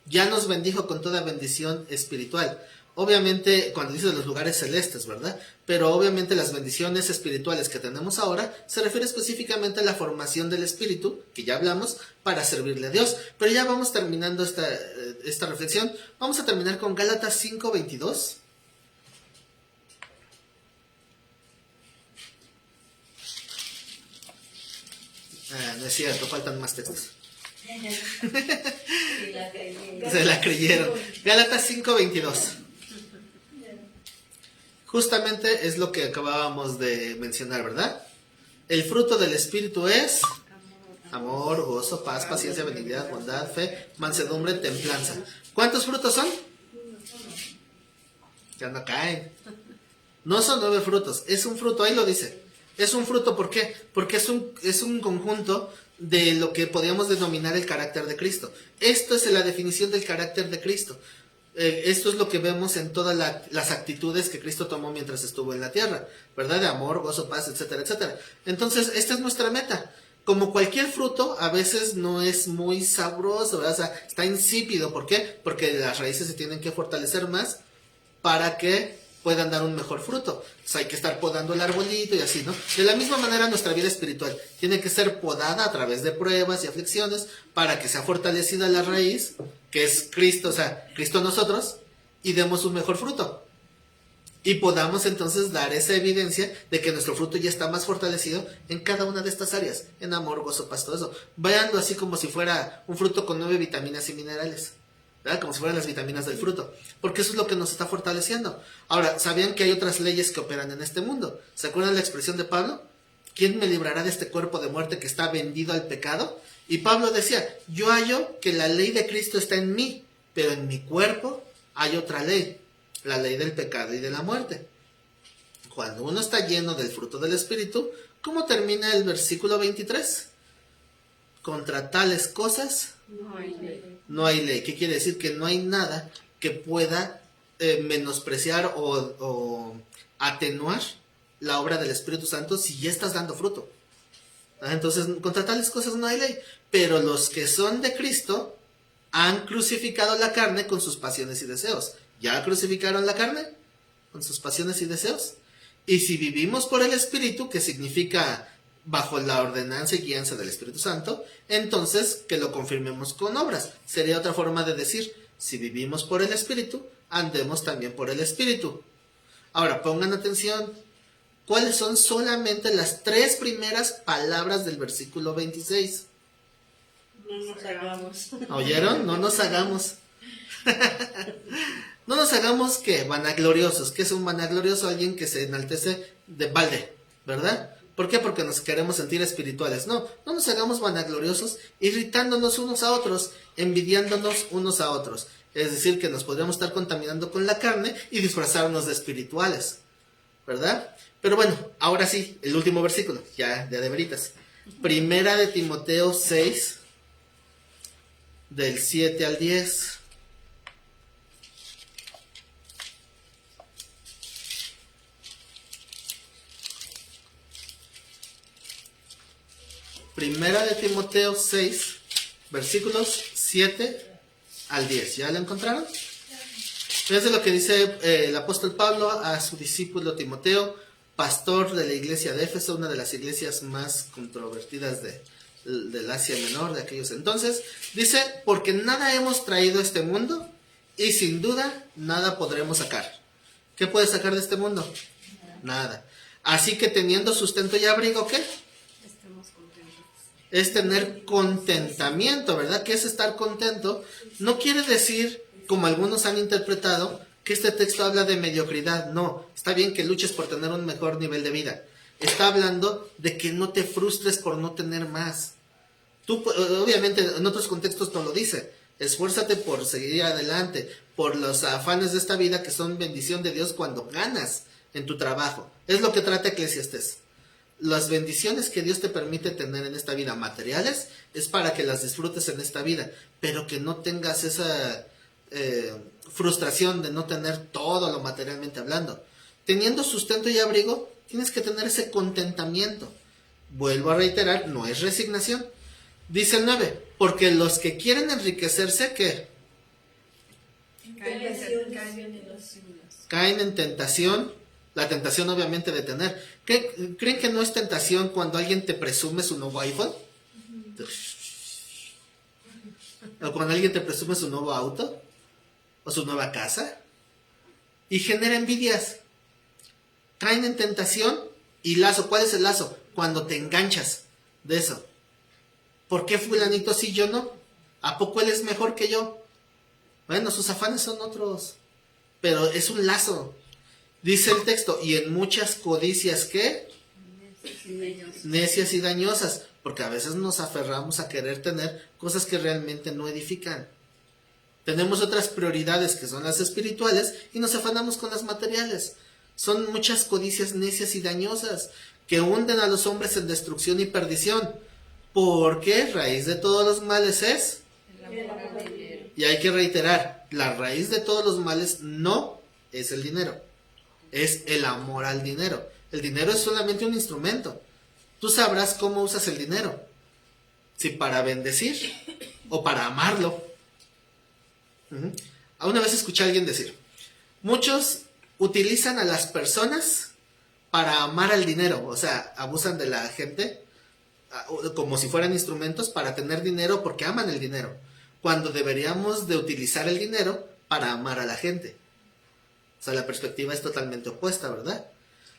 A: Ya nos bendijo con toda bendición espiritual. Obviamente, cuando dice de los lugares celestes, ¿verdad? Pero obviamente las bendiciones espirituales que tenemos ahora se refiere específicamente a la formación del espíritu, que ya hablamos, para servirle a Dios. Pero ya vamos terminando esta reflexión. Vamos a terminar con Gálatas 5:22. No es cierto, faltan más textos.
E: Y la creyeron.
A: Se la creyeron. Gálatas 5:22. Justamente es lo que acabábamos de mencionar, ¿verdad? El fruto del Espíritu es amor, gozo, paz, paciencia, benignidad, bondad, fe, mansedumbre, templanza. ¿Cuántos frutos son? Ya no caen. No son 9 frutos, es un fruto, ahí lo dice. Es un fruto, ¿por qué? Porque es un conjunto de lo que podríamos denominar el carácter de Cristo. Esto es la definición del carácter de Cristo. Esto es lo que vemos en todas las actitudes que Cristo tomó mientras estuvo en la tierra, ¿verdad? De amor, gozo, paz, etcétera, etcétera. Entonces, esta es nuestra meta. Como cualquier fruto, a veces no es muy sabroso, ¿verdad? O sea, está insípido. ¿Por qué? Porque las raíces se tienen que fortalecer más para que puedan dar un mejor fruto. Entonces hay que estar podando el arbolito y así, ¿no? De la misma manera nuestra vida espiritual tiene que ser podada a través de pruebas y aflicciones para que sea fortalecida la raíz, que es Cristo, o sea, Cristo en nosotros, y demos un mejor fruto. Y podamos entonces dar esa evidencia de que nuestro fruto ya está más fortalecido en cada una de estas áreas, en amor, gozo, paz, todo eso. Véanlo así como si fuera un fruto con 9 vitaminas y minerales, ¿verdad? Como si fueran las vitaminas del fruto, porque eso es lo que nos está fortaleciendo. Ahora, ¿sabían que hay otras leyes que operan en este mundo? ¿Se acuerdan la expresión de Pablo? ¿Quién me librará de este cuerpo de muerte que está vendido al pecado? Y Pablo decía, yo hallo que la ley de Cristo está en mí, pero en mi cuerpo hay otra ley, la ley del pecado y de la muerte. Cuando uno está lleno del fruto del Espíritu, ¿cómo termina el versículo 23? Contra tales cosas
C: No hay ley.
A: no hay ley. ¿Qué quiere decir? Que no hay nada que pueda menospreciar o atenuar la obra del Espíritu Santo si ya estás dando fruto. Entonces, contra tales cosas no hay ley. Pero los que son de Cristo han crucificado la carne con sus pasiones y deseos. ¿Ya crucificaron la carne con sus pasiones y deseos? Y si vivimos por el Espíritu, que significa bajo la ordenanza y guianza del Espíritu Santo, entonces que lo confirmemos con obras. Sería otra forma de decir, si vivimos por el Espíritu, andemos también por el Espíritu. Ahora, pongan atención, ¿cuáles son solamente las 3 primeras palabras del versículo 26?
E: No nos hagamos.
A: ¿Oyeron? No nos hagamos. No nos hagamos, ¿qué? Vanagloriosos. ¿Qué es un vanaglorioso? Alguien que se enaltece de balde, ¿verdad? ¿Por qué? Porque nos queremos sentir espirituales. No nos hagamos vanagloriosos, irritándonos unos a otros, envidiándonos unos a otros. Es decir, que nos podríamos estar contaminando con la carne y disfrazarnos de espirituales, ¿verdad? Pero bueno, ahora sí, el último versículo, ya de veritas. Primera de Timoteo 6, del 7 al 10. Primera de Timoteo 6, versículos 7 al 10. ¿Ya lo encontraron? Fíjense lo que dice el apóstol Pablo a su discípulo Timoteo, pastor de la iglesia de Éfeso, una de las iglesias más controvertidas del Asia Menor de aquellos entonces. Dice, porque nada hemos traído a este mundo y sin duda nada podremos sacar. ¿Qué puedes sacar de este mundo? Nada. Así que teniendo sustento y abrigo, ¿qué?
C: Estamos contentos.
A: Es tener contentamiento, ¿verdad? ¿Qué es estar contento? No quiere decir, como algunos han interpretado, que este texto habla de mediocridad. No, está bien que luches por tener un mejor nivel de vida. Está hablando de que no te frustres por no tener más. Tú, obviamente, en otros contextos no lo dice. Esfuérzate por seguir adelante, por los afanes de esta vida que son bendición de Dios cuando ganas en tu trabajo. Es lo que trata Eclesiastés. Las bendiciones que Dios te permite tener en esta vida materiales es para que las disfrutes en esta vida, pero que no tengas esa frustración de no tener todo lo materialmente hablando. Teniendo sustento y abrigo, tienes que tener ese contentamiento. Vuelvo a reiterar, no es resignación. Dice el 9, porque los que quieren enriquecerse, ¿qué? Caen en tentación. La tentación obviamente de tener. ¿Creen que no es tentación cuando alguien te presume su nuevo iPhone? ¿O cuando alguien te presume su nuevo auto? ¿O su nueva casa? Y genera envidias. Caen en tentación y lazo. ¿Cuál es el lazo? Cuando te enganchas de eso. ¿Por qué fulanito sí, yo no? ¿A poco él es mejor que yo? Bueno, sus afanes son otros. Pero es un lazo. Dice el texto, y en muchas codicias, ¿qué? Necias y dañosas, porque a veces nos aferramos a querer tener cosas que realmente no edifican. Tenemos otras prioridades que son las espirituales y nos afanamos con las materiales. Son muchas codicias necias y dañosas que hunden a los hombres en destrucción y perdición. Porque raíz de todos los males es... Y hay que reiterar, la raíz de todos los males no es el dinero. Es el amor al dinero. El dinero es solamente un instrumento. Tú sabrás cómo usas el dinero. Si para bendecir o para amarlo. Una vez escuché a alguien decir, muchos utilizan a las personas para amar al dinero. O sea, abusan de la gente como si fueran instrumentos para tener dinero porque aman el dinero. Cuando deberíamos de utilizar el dinero para amar a la gente. O sea, la perspectiva es totalmente opuesta, ¿verdad?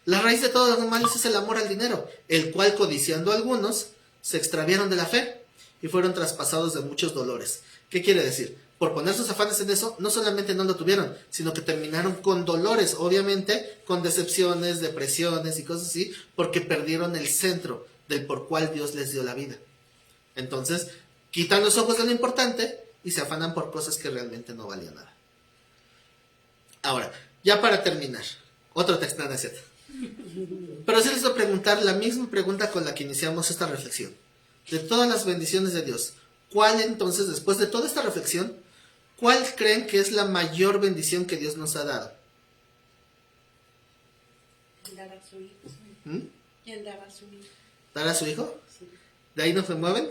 A: La raíz de todos los males es el amor al dinero, el cual codiciando algunos, se extraviaron de la fe y fueron traspasados de muchos dolores. ¿Qué quiere decir? Por poner sus afanes en eso, no solamente no lo tuvieron, sino que terminaron con dolores, obviamente, con decepciones, depresiones y cosas así, porque perdieron el centro del por cual Dios les dio la vida. Entonces, quitan los ojos de lo importante y se afanan por cosas que realmente no valían nada. Ahora, ya para terminar, otro texto, no es cierto. Pero sí les voy a preguntar la misma pregunta con la que iniciamos esta reflexión. De todas las bendiciones de Dios, ¿cuál entonces, después de toda esta reflexión, ¿Cuál creen que es la mayor bendición que Dios nos ha dado?
C: Dar a su hijo.
A: ¿Mm?
C: ¿Quién dar a su hijo?
A: ¿Dar a su hijo?
C: Sí.
A: ¿De ahí no se mueven?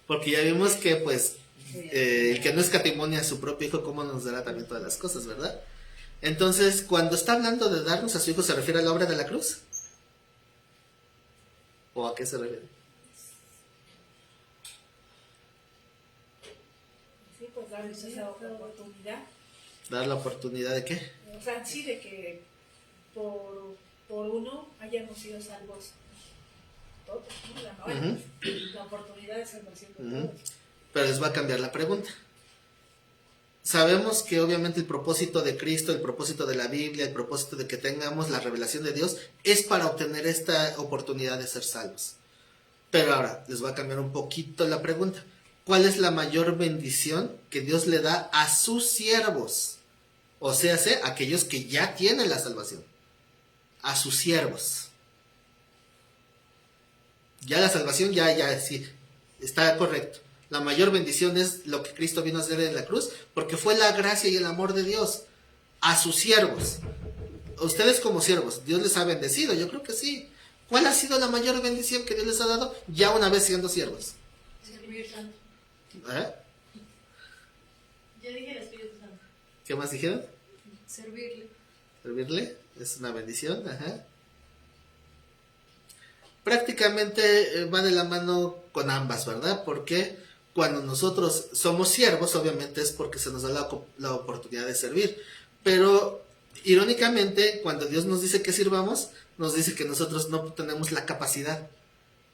A: Porque ya vimos que pues el que no escatimonia a su propio hijo, ¿cómo nos dará también todas las cosas, verdad? Entonces, cuando está hablando de darnos a su hijo, ¿se refiere a la obra de la cruz? ¿O a qué se refiere?
D: Sí, pues darles esa oportunidad.
A: ¿Dar la oportunidad de qué?
D: O sea, sí, de que por uno hayamos sido salvos todos, ¿no?
A: Ujú.
D: La oportunidad de salvación de
A: Ujú.
D: todos.
A: Pero les va a cambiar la pregunta. Sabemos que obviamente el propósito de Cristo, el propósito de la Biblia, el propósito de que tengamos la revelación de Dios es para obtener esta oportunidad de ser salvos. Pero ahora les va a cambiar un poquito la pregunta. ¿Cuál es la mayor bendición que Dios le da a sus siervos? O sea, aquellos que ya tienen la salvación. A sus siervos. Ya la salvación, ya, sí, está correcto. La mayor bendición es lo que Cristo vino a hacer en la cruz, porque fue la gracia y el amor de Dios a sus siervos. Ustedes como siervos, ¿Dios les ha bendecido? Yo creo que sí. ¿Cuál ha sido la mayor bendición que Dios les ha dado ya una vez siendo siervos?
E: Espíritu Santo.
A: ¿Eh?
E: Yo dije el Espíritu Santo.
A: ¿Qué más dijeron?
C: Servirle.
A: Servirle es una bendición. Ajá. Prácticamente va de la mano con ambas, ¿verdad? Porque cuando nosotros somos siervos, obviamente es porque se nos da la oportunidad de servir. Pero irónicamente, cuando Dios nos dice que sirvamos, nos dice que nosotros no tenemos la capacidad.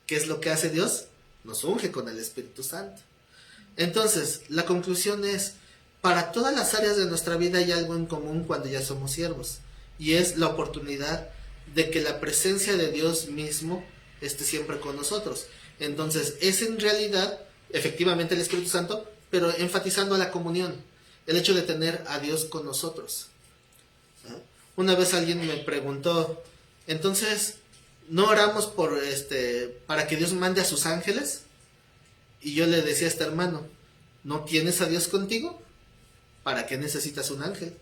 A: ¿Qué es lo que hace Dios? Nos unge con el Espíritu Santo. Entonces, la conclusión es, para todas las áreas de nuestra vida hay algo en común cuando ya somos siervos. Y es la oportunidad de que la presencia de Dios mismo esté siempre con nosotros. Entonces, es en realidad, efectivamente, el Espíritu Santo, pero enfatizando a la comunión, el hecho de tener a Dios con nosotros. Una vez alguien me preguntó, entonces, ¿no oramos para que Dios mande a sus ángeles? Y yo le decía a este hermano, ¿no tienes a Dios contigo? ¿Para qué necesitas un ángel?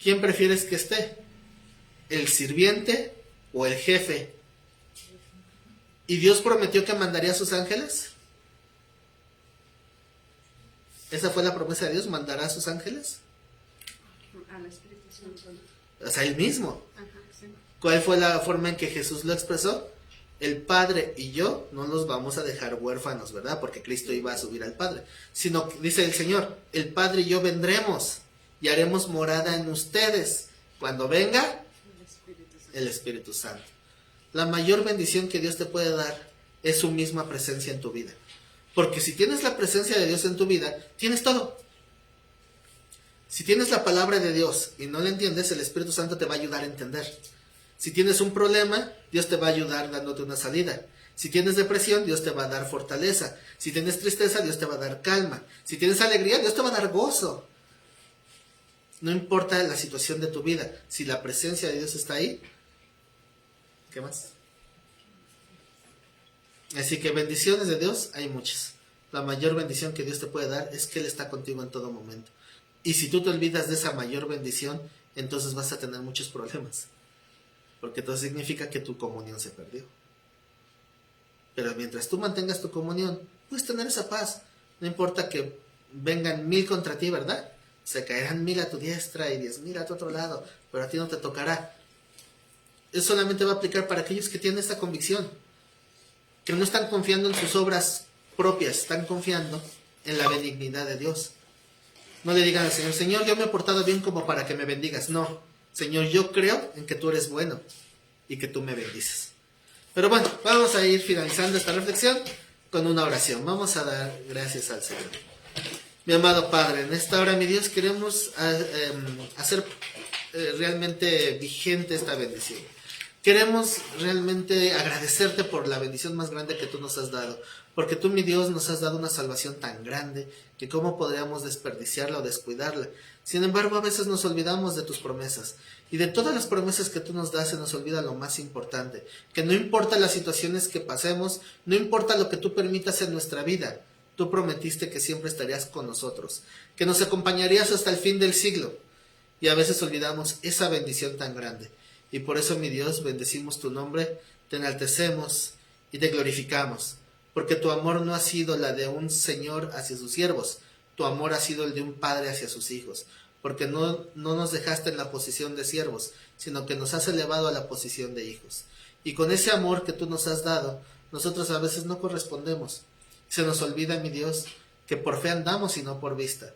A: ¿Quién prefieres que esté? ¿El sirviente o el jefe? ¿Y Dios prometió que mandaría a sus ángeles? ¿Esa fue la promesa de Dios? ¿Mandará a sus ángeles?
C: Al Espíritu Santo.
A: O sea, él mismo.
C: Ajá, sí.
A: ¿Cuál fue la forma en que Jesús lo expresó? El Padre y yo no los vamos a dejar huérfanos, ¿verdad? Porque Cristo iba a subir al Padre. Sino que dice el Señor, el Padre y yo vendremos y haremos morada en ustedes. Cuando venga
C: El Espíritu Santo.
A: el Espíritu Santo. La mayor bendición que Dios te puede dar es su misma presencia en tu vida. Porque si tienes la presencia de Dios en tu vida, tienes todo. Si tienes la palabra de Dios y no la entiendes, el Espíritu Santo te va a ayudar a entender. Si tienes un problema, Dios te va a ayudar dándote una salida. Si tienes depresión, Dios te va a dar fortaleza. Si tienes tristeza, Dios te va a dar calma. Si tienes alegría, Dios te va a dar gozo. No importa la situación de tu vida, si la presencia de Dios está ahí, ¿qué más? Así que bendiciones de Dios hay muchas. La mayor bendición que Dios te puede dar es que Él está contigo en todo momento. Y si tú te olvidas de esa mayor bendición, entonces vas a tener muchos problemas. Porque todo significa que tu comunión se perdió. Pero mientras tú mantengas tu comunión, puedes tener esa paz. No importa que vengan 1000 contra ti, ¿verdad? Se caerán 1000 a tu diestra y 10,000 a tu otro lado, pero a ti no te tocará. Eso solamente va a aplicar para aquellos que tienen esta convicción, que no están confiando en sus obras propias, están confiando en la benignidad de Dios. No le digan al Señor, Señor, yo me he portado bien como para que me bendigas. No, Señor, yo creo en que tú eres bueno y que tú me bendices. Pero bueno, vamos a ir finalizando esta reflexión con una oración. Vamos a dar gracias al Señor. Mi amado Padre, en esta hora, mi Dios, queremos hacer realmente vigente esta bendición. Queremos realmente agradecerte por la bendición más grande que tú nos has dado, porque tú, mi Dios, nos has dado una salvación tan grande que cómo podríamos desperdiciarla o descuidarla. Sin embargo, a veces nos olvidamos de tus promesas, y de todas las promesas que tú nos das se nos olvida lo más importante, que no importa las situaciones que pasemos, no importa lo que tú permitas en nuestra vida, tú prometiste que siempre estarías con nosotros, que nos acompañarías hasta el fin del siglo, y a veces olvidamos esa bendición tan grande. Y por eso, mi Dios, bendecimos tu nombre, te enaltecemos y te glorificamos, porque tu amor no ha sido la de un señor hacia sus siervos, tu amor ha sido el de un padre hacia sus hijos, porque no nos dejaste en la posición de siervos, sino que nos has elevado a la posición de hijos. Y con ese amor que tú nos has dado, nosotros a veces no correspondemos. Se nos olvida, mi Dios, que por fe andamos y no por vista.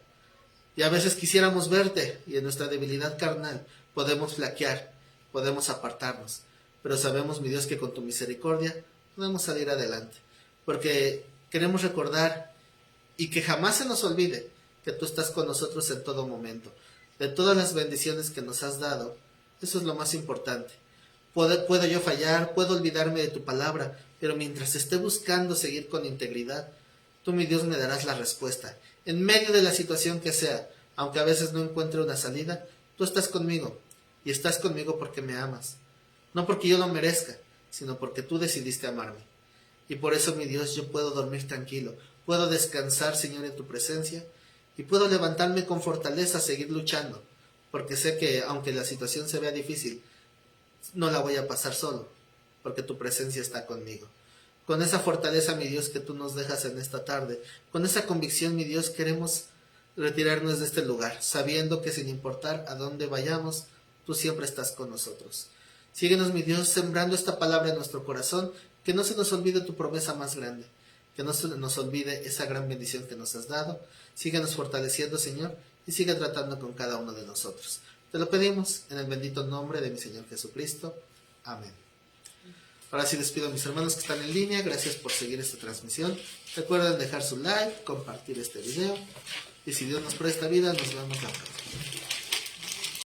A: Y a veces quisiéramos verte, y en nuestra debilidad carnal podemos flaquear, podemos apartarnos, pero sabemos, mi Dios, que con tu misericordia podemos salir adelante, porque queremos recordar y que jamás se nos olvide que tú estás con nosotros en todo momento. De todas las bendiciones que nos has dado, eso es lo más importante. Puedo yo fallar, puedo olvidarme de tu palabra, pero mientras esté buscando seguir con integridad, tú, mi Dios, me darás la respuesta. En medio de la situación que sea, aunque a veces no encuentre una salida, tú estás conmigo. Y estás conmigo porque me amas. No porque yo lo merezca, sino porque tú decidiste amarme. Y por eso, mi Dios, yo puedo dormir tranquilo. Puedo descansar, Señor, en tu presencia. Y puedo levantarme con fortaleza a seguir luchando. Porque sé que, aunque la situación se vea difícil, no la voy a pasar solo. Porque tu presencia está conmigo. Con esa fortaleza, mi Dios, que tú nos dejas en esta tarde. Con esa convicción, mi Dios, queremos retirarnos de este lugar. Sabiendo que sin importar a dónde vayamos, tú siempre estás con nosotros. Síguenos, mi Dios, sembrando esta palabra en nuestro corazón, que no se nos olvide tu promesa más grande, que no se nos olvide esa gran bendición que nos has dado. Síguenos fortaleciendo, Señor, y sigue tratando con cada uno de nosotros. Te lo pedimos en el bendito nombre de mi Señor Jesucristo. Amén. Ahora sí despido a mis hermanos que están en línea. Gracias por seguir esta transmisión. Recuerden dejar su like, compartir este video, y si Dios nos presta vida, nos vemos la próxima.